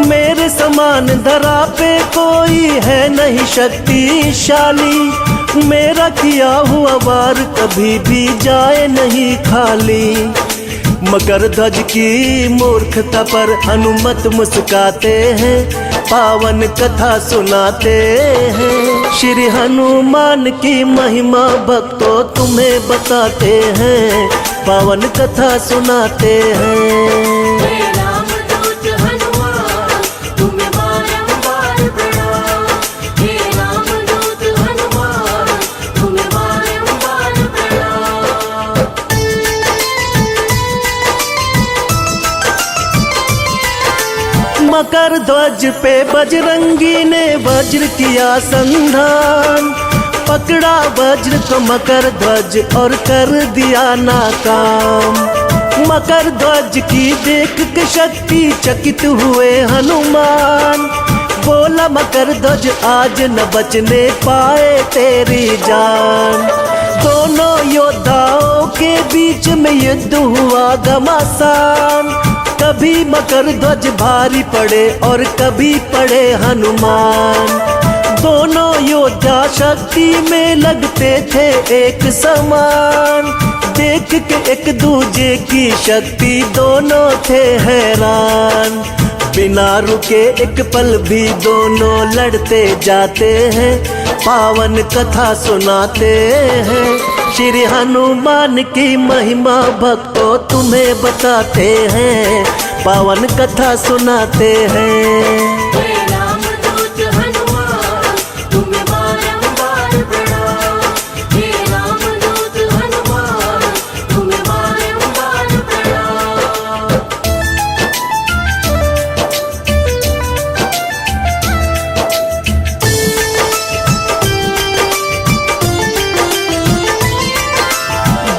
मेरे समान धरा पे कोई है नहीं शक्तिशाली। मेरा किया हुआ वार कभी भी जाए नहीं खाली। मकरध्वज की मूर्खता पर हनुमत मुस्काते हैं, पावन कथा सुनाते हैं। श्री हनुमान की महिमा भक्तों तुम्हें बताते हैं, पावन कथा सुनाते हैं। हे रामदूत हनुमान तुम्हें बारंबार प्रणाम। हे रामदूत हनुमान तुम्हें बारंबार प्रणाम। मकरध्वज पे बजरंगी ने वज्र किया संधान। पकड़ा वज्र तो मकरध्वज और कर दिया नाकाम। मकरध्वज की देख के शक्ति चकित हुए हनुमान। बोला मकरध्वज आज न बचने पाए तेरी जान। दोनों योद्धाओं के बीच में युद्ध हुआ घमासान। कभी मकर ध्वज भारी पड़े और कभी पड़े हनुमान। दोनों योद्धा शक्ति में लगते थे एक समान। देख के एक दूजे की शक्ति दोनों थे हैरान। बिना रुके एक पल भी दोनों लड़ते जाते हैं, पावन कथा सुनाते हैं। श्री हनुमान की महिमा भक्तों तुम्हें बताते हैं, पावन कथा सुनाते हैं। हे रामदूत हनुमान तुम्हें बारंबार प्रणाम। हे रामदूत हनुमान तुम्हें बारंबार प्रणाम।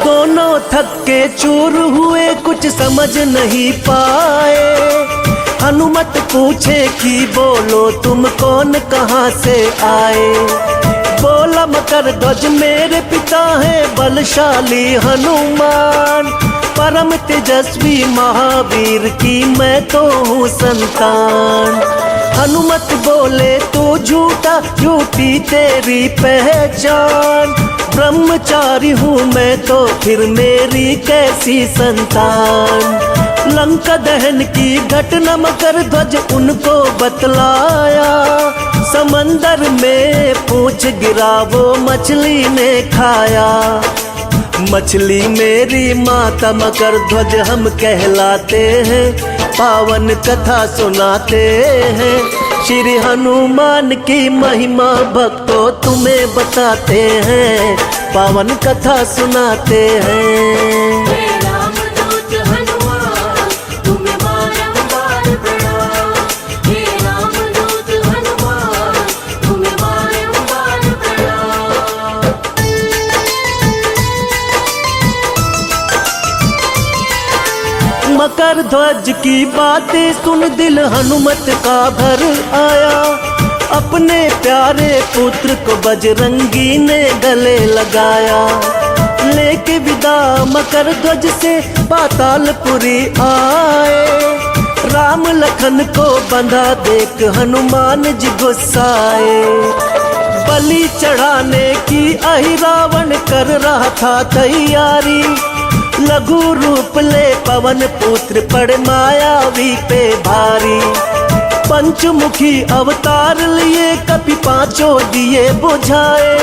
दोनों थक के चूर हुए, कुछ समझ नहीं पाए। हनुमत पूछे कि बोलो तुम कौन कहाँ से आए। बोला मकर ध्वज मेरे पिता है बलशाली हनुमान। परम तेजस्वी महावीर की मैं तो हूँ संतान। हनुमत बोले तो झूठा, झूठी तेरी पहचान। ब्रह्मचारी हूँ मैं तो फिर मेरी कैसी संतान। लंका दहन की घटना मकर ध्वज उनको बतलाया। समंदर में पूछ गिरा वो मछली ने खाया। मछली मेरी माता मकर ध्वज हम कहलाते हैं, पावन कथा सुनाते हैं। श्री हनुमान की महिमा भक्तों तुम्हें बताते हैं, पावन कथा सुनाते हैं। हे रामदूत हनुमान तुम्हें बारंबार प्रणाम। हे रामदूत हनुमान तुम्हें बारंबार प्रणाम। मकर ध्वज की बातें सुन दिल हनुमत का भर आया। अपने प्यारे पुत्र को बजरंगी ने गले लगाया। लेके विदा मकर ध्वज से पातालपुरी आए। राम लखन को बंधा देख हनुमान जी गुस्साए। बलि चढ़ाने की अहिरावण कर रहा था तैयारी। लघु रूप ले पवन पुत्र पड़ मायावी पे भारी। पंचमुखी अवतार लिए कपि पांचों दिए बुझाए।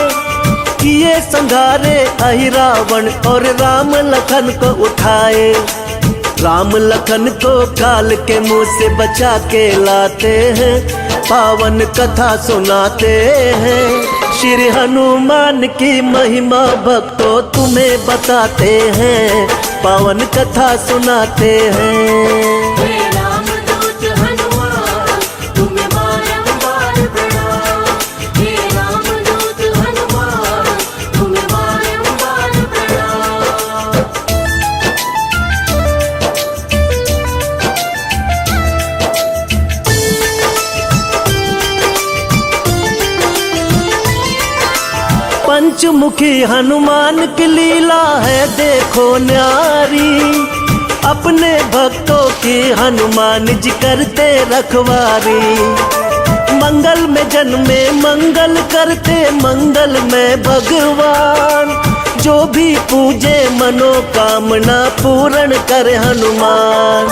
किए संघारे अहिरावण और राम लखन को उठाए। राम लखन को काल के मुंह से बचा के लाते हैं, पावन कथा सुनाते हैं। श्री हनुमान की महिमा भक्तों तुम्हें बताते हैं, पावन कथा सुनाते हैं। हे रामदूत हनुमान तुम्हें बारंबार प्रणाम। हे रामदूत हनुमान तुम्हें बारंबार प्रणाम। पंचमुखी हनुमान की लीला है देखो न्यारी। अपने भक्तों की हनुमान जी करते रखवारी। मंगल में जन्मे मंगल करते मंगल में भगवान। जो भी पूजे मनोकामना पूर्ण करे हनुमान।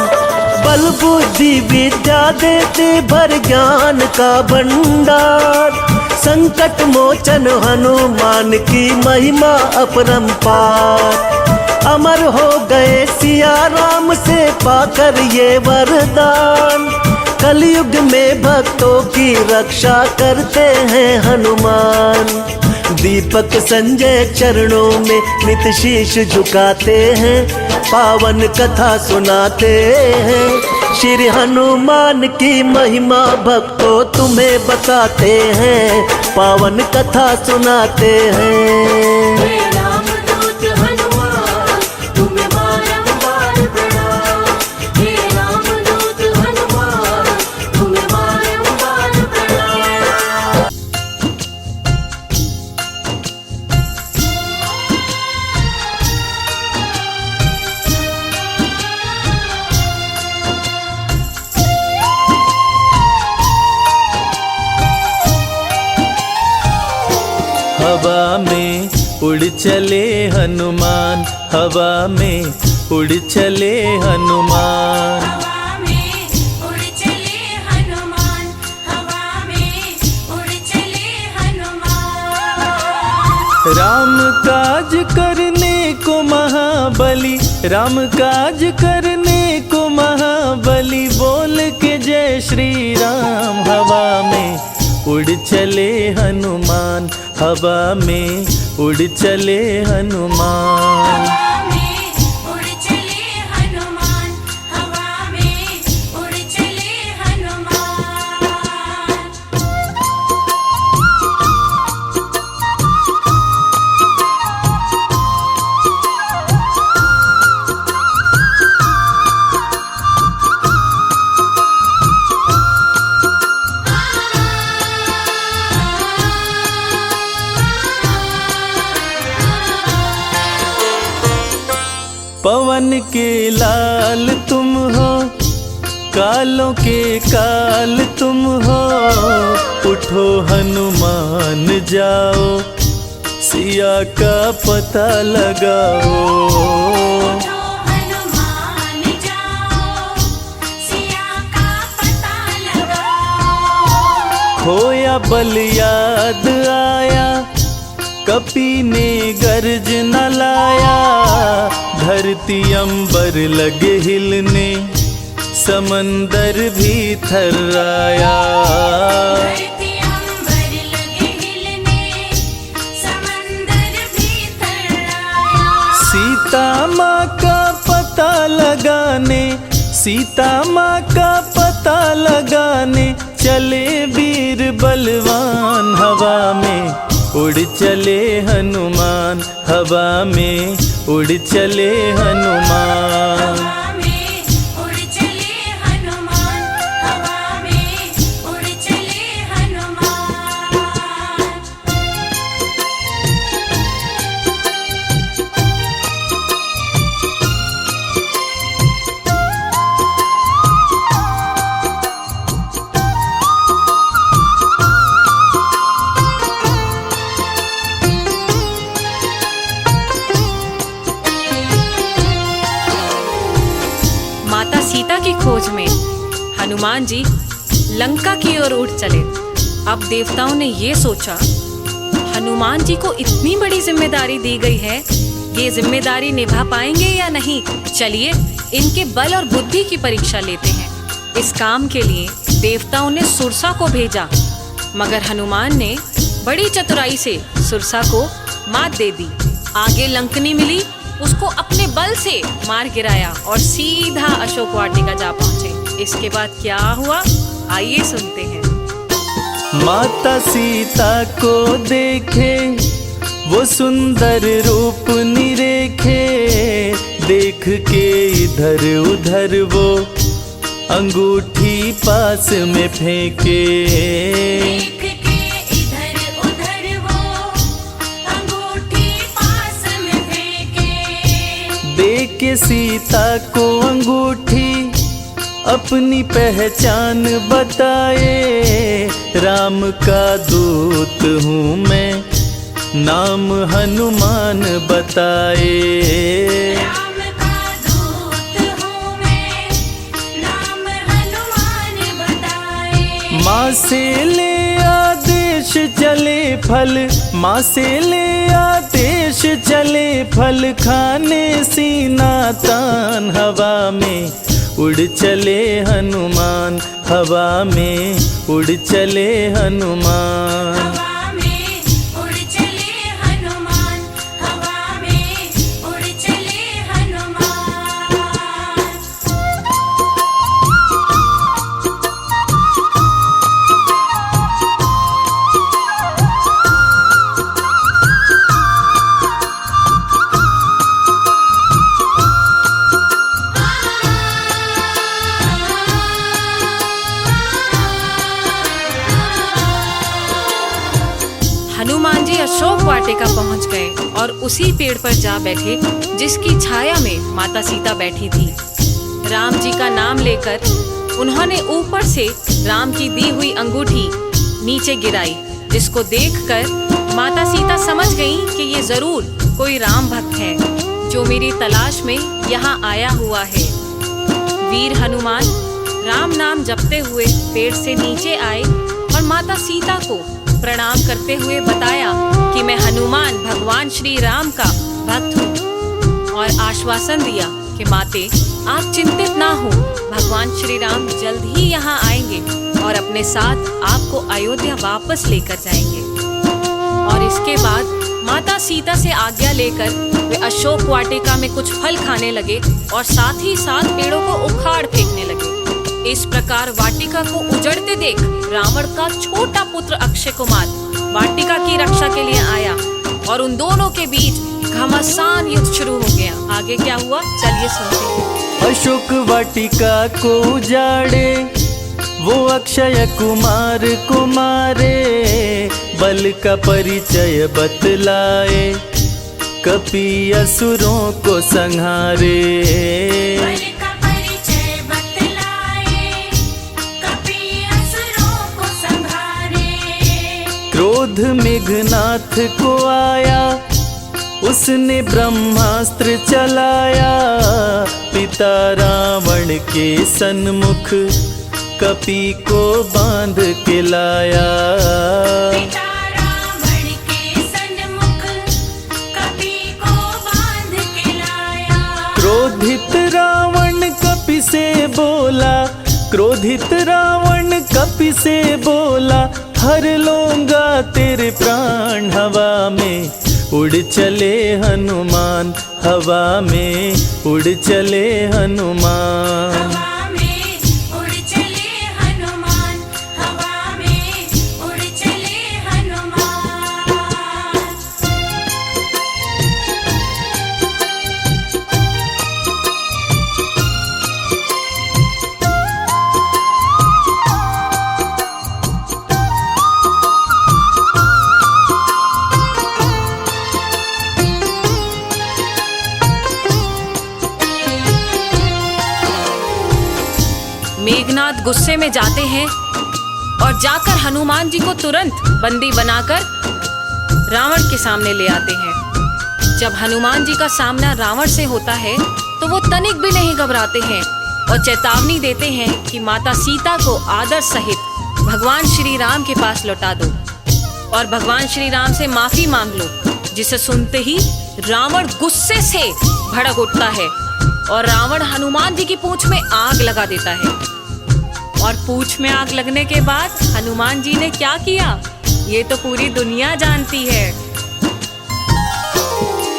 बल बुद्धि विद्या देते भर ज्ञान का भंडार। संकट मोचन हनुमान की महिमा अपरंपार। अमर हो गए सिया राम से पाकर ये वरदान। कलयुग में भक्तों की रक्षा करते हैं हनुमान। दीपक संजय चरणों में नित शीश झुकाते हैं, पावन कथा सुनाते हैं। श्री हनुमान की महिमा भक्तों तुम्हें बताते हैं, पावन कथा सुनाते हैं। हे रामदूत हनुमान तुम्हें बारंबार प्रणाम। हे रामदूत हनुमान तुम्हें बारंबार प्रणाम। हवा में उड़ चले हनुमान, हवा में उड़ चले हनुमान। हवा में उड़ चले हनुमान, हवा में उड़ चले हनुमान। राम काज करने को महाबली, राम काज करने को महाबली, बोल के जय श्री राम। हवा में उड़ चले हनुमान, हवा में उड़ चले हनुमान। हवा में उड़ चले हनुमान, हवा में उड़ चले हनुमान। पवन के लाल तुम हो, कालों के काल तुम हो, उठो हनुमान जाओ, सिया का पता लगाओ। उठो हनुमान जाओ, सिया का पता लगाओ। खोया बल याद आया, कपी ने गर्ज न लाया, धरती अंबर लगे हिलने, समंदर भी थर्राया। धरती अंबर लगे हिलने, समंदर भी थर्राया। सीता माँ का पता लगाने, सीता माँ का पता लगाने, चले वीर बलवान। हवा में उड़ चले हनुमान, हवा में उड़ चले हनुमान। हवा में उड़ चले हनुमान, हवा में उड़ चले हनुमान। माता सीता की खोज में हनुमान जी लंका की ओर उठ चले। अब देवताओं ने ये सोचा, हनुमान जी को इतनी बड़ी जिम्मेदारी दी गई है, ये जिम्मेदारी निभा पाएंगे या नहीं। चलिए इनके बल और बुद्धि की परीक्षा लेते हैं। इस काम के लिए देवताओं ने सुरसा को भेजा, मगर हनुमान ने बड़ी चतुराई से सुरसा को मात दे दी। आगे लंकनी मिली, उसको अपने बल से मार गिराया और सीधा अशोक वाटिका जा पहुंचे। इसके बाद क्या हुआ, आइए सुनते हैं। माता सीता को देखे, वो सुंदर रूप निरेखे, देख के इधर उधर वो अंगूठी पास में फेंके। देख के इधर उधर वो अंगूठी पास में फेंके। दे के सीता को अंगूठी, अपनी पहचान बताए, राम का दूत हूँ मैं, नाम हनुमान बताए। राम का दूत हूँ मैं, नाम हनुमान बताए। माँ से ले आदेश चले फल, माँ से ले आदेश चले फल, खाने सीना तान। हवा में उड़ चले हनुमान, हवा में उड़ चले हनुमान। हवा में उड़ चले हनुमान, हवा में उड़ चले हनुमान। हनुमान जी अशोक वाटिका पहुंच गए और उसी पेड़ पर जा बैठे जिसकी छाया में माता सीता बैठी थी। राम जी का नाम लेकर उन्होंने ऊपर से राम की दी हुई अंगूठी नीचे गिराई, जिसको देखकर माता सीता समझ गईं कि ये जरूर कोई राम भक्त है जो मेरी तलाश में यहाँ आया हुआ है। वीर हनुमान राम नाम जपते हुए पेड़ से नीचे आए और माता सीता को प्रणाम करते हुए बताया कि मैं हनुमान भगवान श्री राम का भक्त हूँ, और आश्वासन दिया कि माते आप चिंतित ना हो, भगवान श्री राम जल्द ही यहाँ आएंगे और अपने साथ आपको अयोध्या वापस लेकर जाएंगे। और इसके बाद माता सीता से आज्ञा लेकर वे अशोक वाटिका में कुछ फल खाने लगे और साथ ही साथ पेड़ों को उखाड़ फेंकने लगे। इस प्रकार वाटिका को उजड़ते देख रावण का छोटा पुत्र अक्षय कुमार वाटिका की रक्षा के लिए आया और उन दोनों के बीच घमासान युद्ध शुरू हो गया। आगे क्या हुआ चलिए सुनते हैं। अशोक वाटिका को उजाड़े वो अक्षय कुमार को मारे, बल का परिचय बतलाए कपि असुरों को संहारे। बल का परिचय बतलाए कपि असुरों को संहारे। क्रोध मेघनाथ को आया उसने ब्रह्मास्त्र चलाया, पिता रावण के सन्मुख कपि को बांध के लाया। पिता रावण के सन्मुख कपि को बांध के लाया। क्रोधित रावण कपि से बोला, क्रोधित रावण कपि से बोला, हर लूंगा तेरे प्राण। हवा में उड़ चले हनुमान, हवा में उड़ चले हनुमान। हवा में उड़ चले हनुमान, हवा में उड़ चले हनुमान। मेघनाथ गुस्से में जाते हैं और जाकर हनुमान जी को तुरंत बंदी बनाकर रावण के सामने ले आते हैं। जब हनुमान जी का सामना रावण से होता है तो वो तनिक भी नहीं घबराते हैं और चेतावनी देते हैं कि माता सीता को आदर सहित भगवान श्री राम के पास लौटा दो और भगवान श्री राम से माफी मांग लो। जिसे सुनते ही रावण गुस्से से भड़क उठता है और रावण हनुमान जी की पूंछ में आग लगा देता है। और पूंछ में आग लगने के बाद हनुमान जी ने क्या किया ये तो पूरी दुनिया जानती है।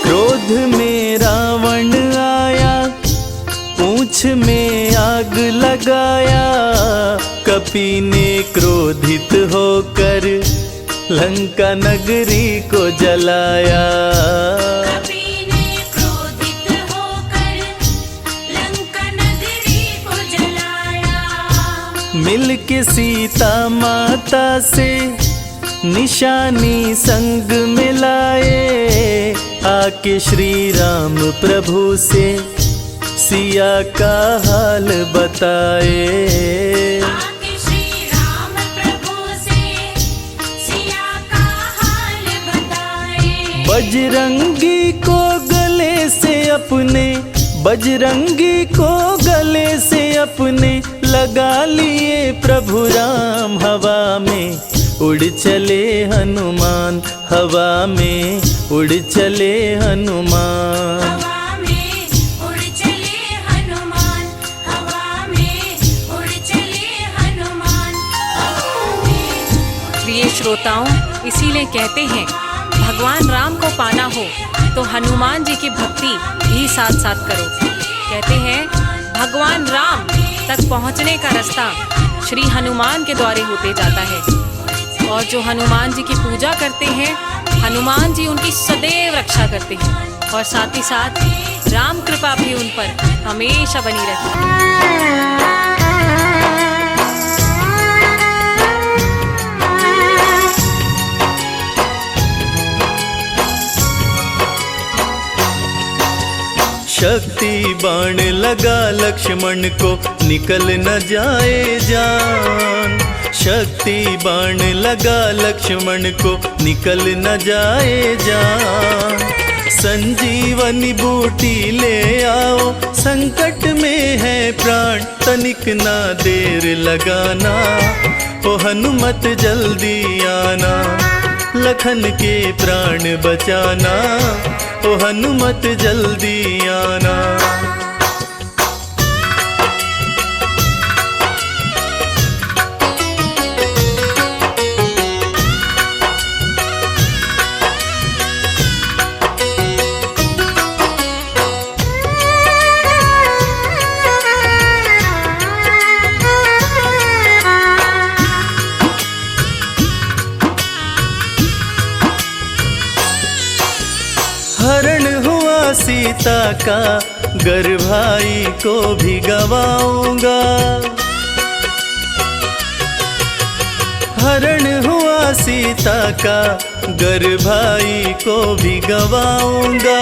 क्रोध में रावण आया, पूंछ में आग लगाया, कपि ने क्रोधित होकर लंका नगरी को जलाया। कपि ने क्रोधित होकर लंका नगरी को जलाया। मिल के सीता माता से निशानी संग मिलाए, आके श्री राम प्रभु से सिया का हाल बताए। आके श्री राम प्रभु से सिया का हाल बताए। बजरंगी को गले से अपने, बजरंगी को गले से अपने लगा लिए प्रभु राम। हवा में उड़ चले हनुमान, हवा में उड़ चले हनुमान। हवा में उड़ चले हनुमान, हवा में उड़ चले हनुमान। हवा में प्रिय श्रोताओं, इसीलिए कहते हैं भगवान राम को पाना हो तो हनुमान जी की भक्ति भी साथ साथ करो। कहते हैं भगवान राम तक पहुंचने का रास्ता श्री हनुमान के द्वारे होते जाता है और जो हनुमान जी की पूजा करते हैं हनुमान जी उनकी सदैव रक्षा करते हैं और साथ ही साथ राम कृपा भी उन पर हमेशा बनी रहती है। शक्ति बाण लगा लक्ष्मण को निकल न जाए जान, शक्ति बाण लगा लक्ष्मण को निकल न जाए जान। संजीवनी बूटी ले आओ, संकट में है प्राण, तनिक ना देर लगाना, ओ हनुमत जल्दी आना, लखन के प्राण बचाना, ओ हनुमत जल्दी आना। हरण हुआ सीता का, गर भाई को भी गवाऊंगा। हरण हुआ सीता का, गर भाई को भी गवाऊंगा।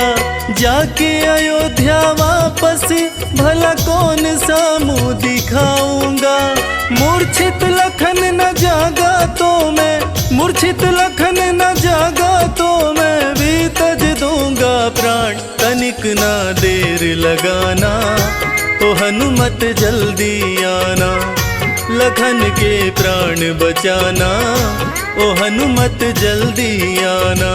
जाके अयोध्या वापस भला कौन सा मुँह दिखाऊंगा। मूर्छित लखन न जागा तो मैं, मूर्छित लखन न जागा तो मैं भी तज दूंगा प्राण, तनिक ना देर लगाना, ओ हनुमत जल्दी आना, लखन के प्राण बचाना, ओ हनुमत जल्दी आना।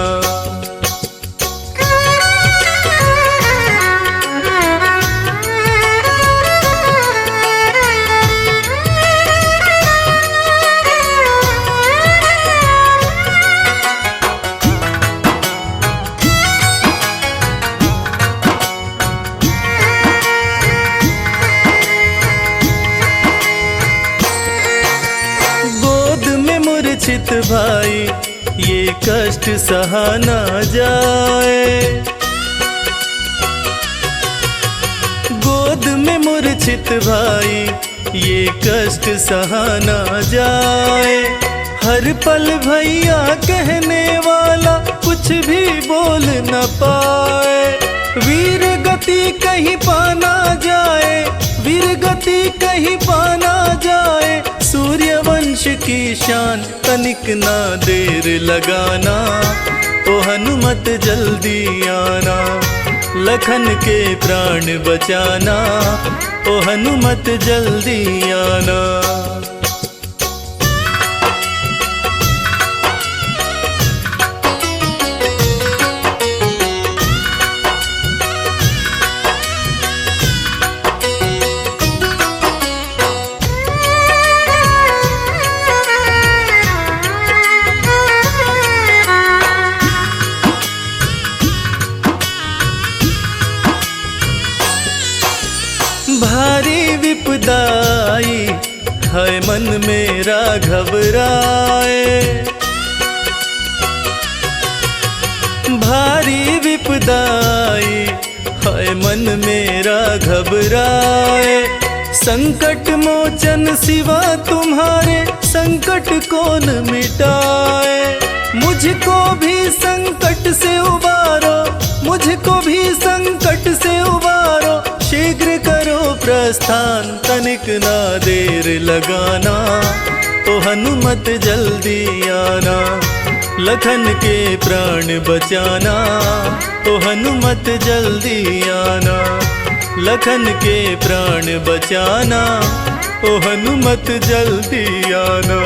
मूर्छित भाई ये कष्ट सहा ना जाए। गोद में मूर्छित भाई ये कष्ट सहा ना जाए। हर पल भैया कहने वाला कुछ भी बोल न पाए। वीर गति कहीं पाना जाए, वीर गति कहीं पाना जाए। सूर्यवंश की शान, तनिक ना देर लगाना, ओ हनुमत जल्दी आना, लखन के प्राण बचाना, ओ हनुमत जल्दी आना। भारी विपदाई है मन मेरा घबराए। भारी विपदाई है मन मेरा घबराए। संकट मोचन सिवा तुम्हारे संकट कौन मिटाए। मुझको भी संकट से उबारो, मुझको भी संकट से उबारो। शीघ्र करो प्रस्थान, तनिक ना देर लगाना, ओ हनुमत जल्दी आना, लखन के प्राण बचाना, ओ हनुमत जल्दी आना, लखन के प्राण बचाना, ओ हनुमत जल्दी आना।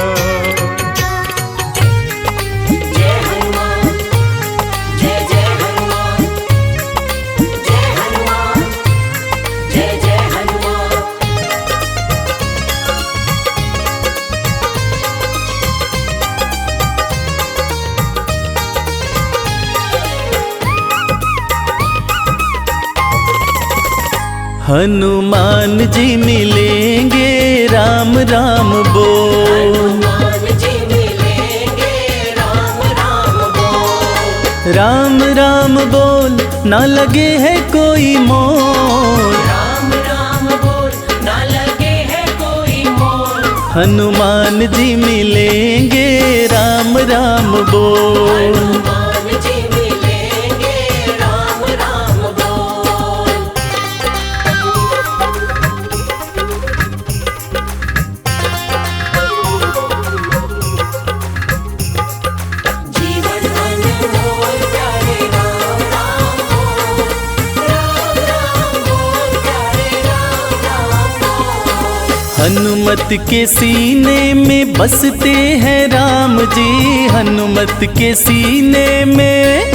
हनुमान जी मिलेंगे राम राम बोल। हनुमान जी मिलेंगे राम राम बोल। राम राम बोल ना लगे है कोई मोल। राम राम बोल ना लगे है कोई मोल। हनुमान जी मिलेंगे राम राम बोल। हनुमान जी मिलेंगे राम राम बोल। हनुमत के सीने में बसते हैं राम जी, हनुमत के सीने में,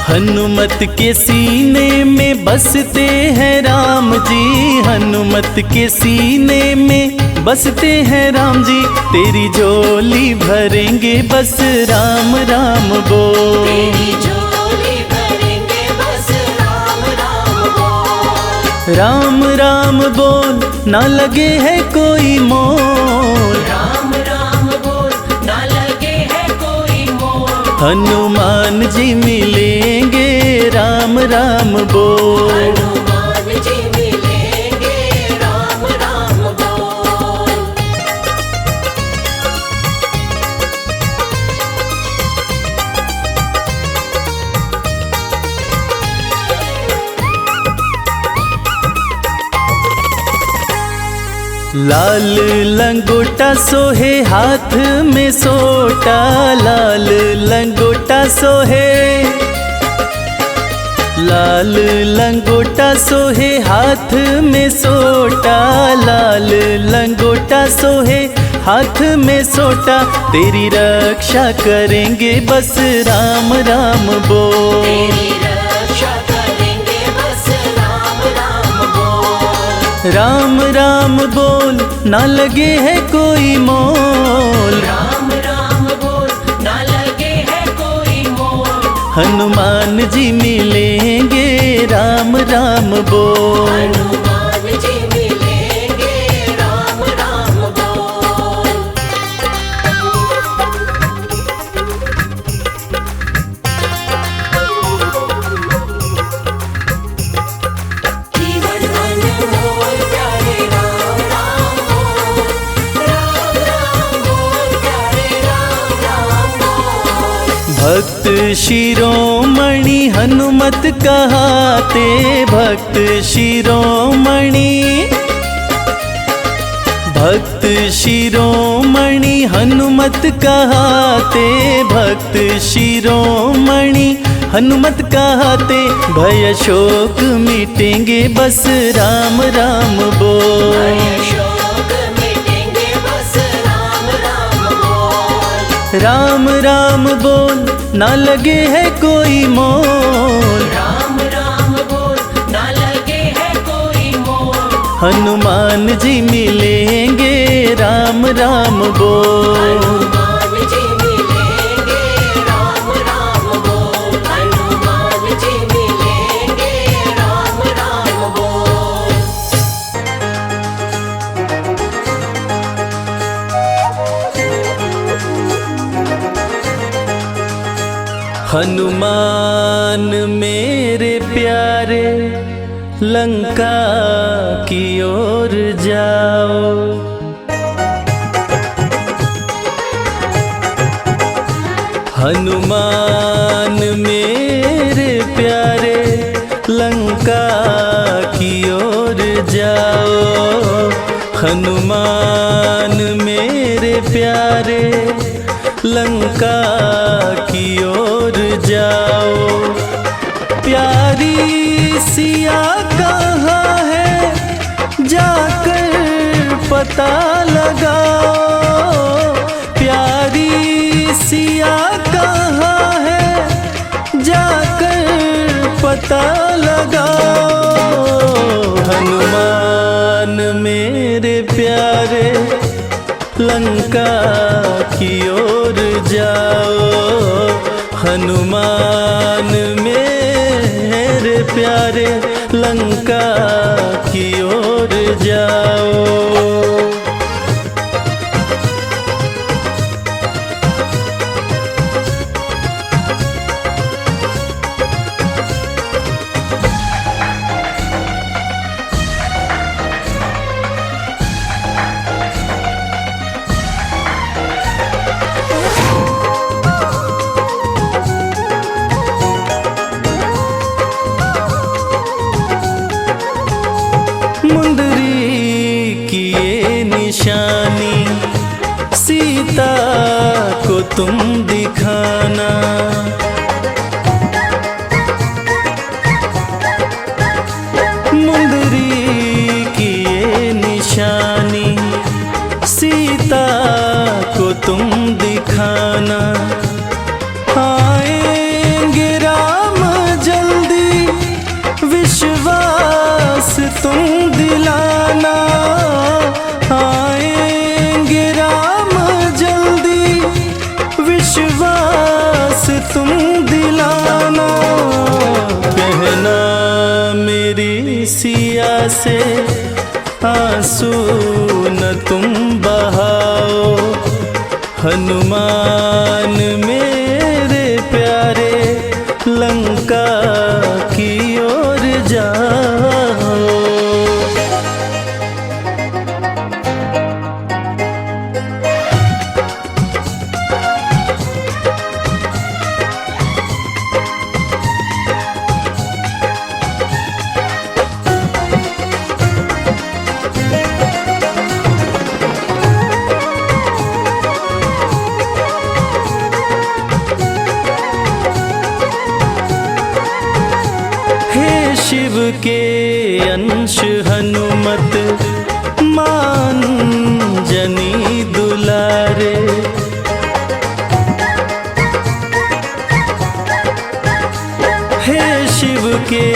हनुमत के सीने में बसते हैं राम जी, हनुमत के सीने में बसते हैं राम जी। तेरी झोली भरेंगे बस राम राम बोल, तेरी झोली भरेंगे बस राम राम बोल, राम राम बोल ना लगे है कोई मोल, राम राम बोल ना लगे है कोई मोल, हनुमान जी मिलेंगे राम राम बोल। हनुमान जी मिलेंगे राम राम बोल। लाल लंगोटा सोहे हाथ में सोटा, लाल लंगोटा सोहे, लाल लंगोटा सोहे हाथ में सोटा, लाल लंगोटा सोहे हाथ में सोटा। तेरी रक्षा करेंगे बस राम राम बोल, तेरी रक्षा करेंगे बस राम राम बोल, राम राम बोल ना लगे है कोई मोल, राम राम बोल ना लगे है कोई मोल, हनुमान जी मिलेंगे राम राम बोल। हनुमान जी मिलेंगे राम राम बोल। जीवन अनमोल प्यारे राम राम बोल, राम राम बोल प्यारे राम राम बोल। भक्त शिरोमणि हनुमत कहाते, भक्त शिरोमणि, भक्त शिरोमणि हनुमत कहाते, भक्त शिरोमणि हनुमत कहाते। भय शोक मिटेंगे बस राम राम बोल, भय शोक मिटेंगे बस राम राम बोल, राम राम बोल ना लगे है कोई मोल, राम राम बोल ना लगे है कोई मोल, हनुमान जी मिलेंगे राम राम बोल। हनुमान जी मिलेंगे राम राम बोल, हनुमान जी मिलेंगे राम राम बोल। हनुमान मेरे प्यारे लंका की ओर जाओ, हनुमान मेरे प्यारे लंका की ओर जाओ, हनुमान मेरे प्यारे लंका की ओर जाओ। प्यारी सिया कहाँ है जाकर पता लगाओ, प्यारी सिया कहाँ है जाकर पता लगाओ, हनुमान मेरे प्यारे लंका की ओर जाओ, हनुमान मेरे प्यारे लंका की ओर जाओ। मुंदरी की ये निशानी सीता को तुम दिखाना, मुंदरी की ये से आंसू न तुम बहाओ। हनुमान मेरे प्यारे लंका की ओर जाओ। शिव के अंश हनुमत मान जनी दुलारे। हे शिव के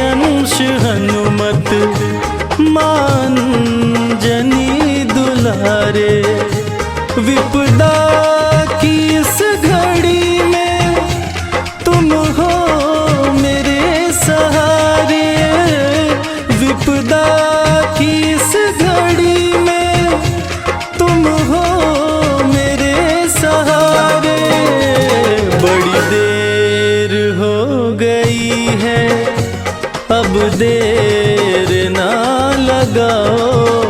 अंश हनुमत मान जनी दुलारे। विपदा की इस घड़ी में तुम हो मेरे सहारे। विपदा की इस घड़ी में तुम हो मेरे सहारे। बड़ी देर हो गई है अब देर ना लगाओ।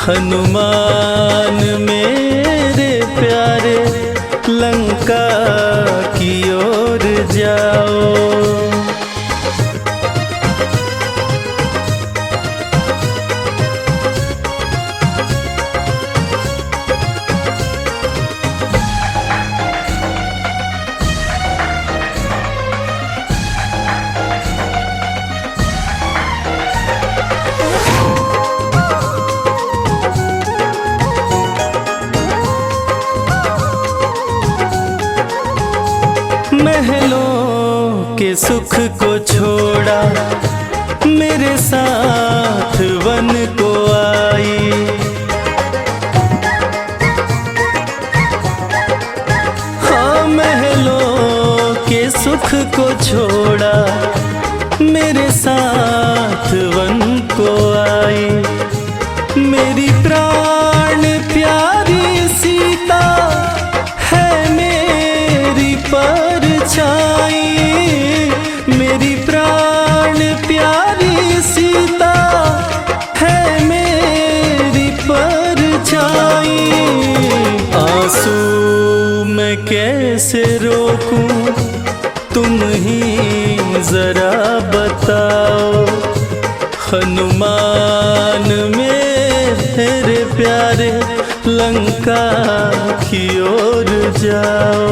हनुमान मेरे प्यारे लंका की ओर जाओ। महलों के सुख को छोड़ा मेरे साथ वन को आई। हाँ महलों के सुख को छोड़ा मेरे साथ वन को आई। मेरी प्राण प्यारी सीता है मेरी परछाई। मेरी प्राण प्यारी सीता है मेरी परछाई। आंसू मैं कैसे रोकूं तुम ही जरा बताओ। हनुमान मेरे प्यारे लंका की ओर जाओ।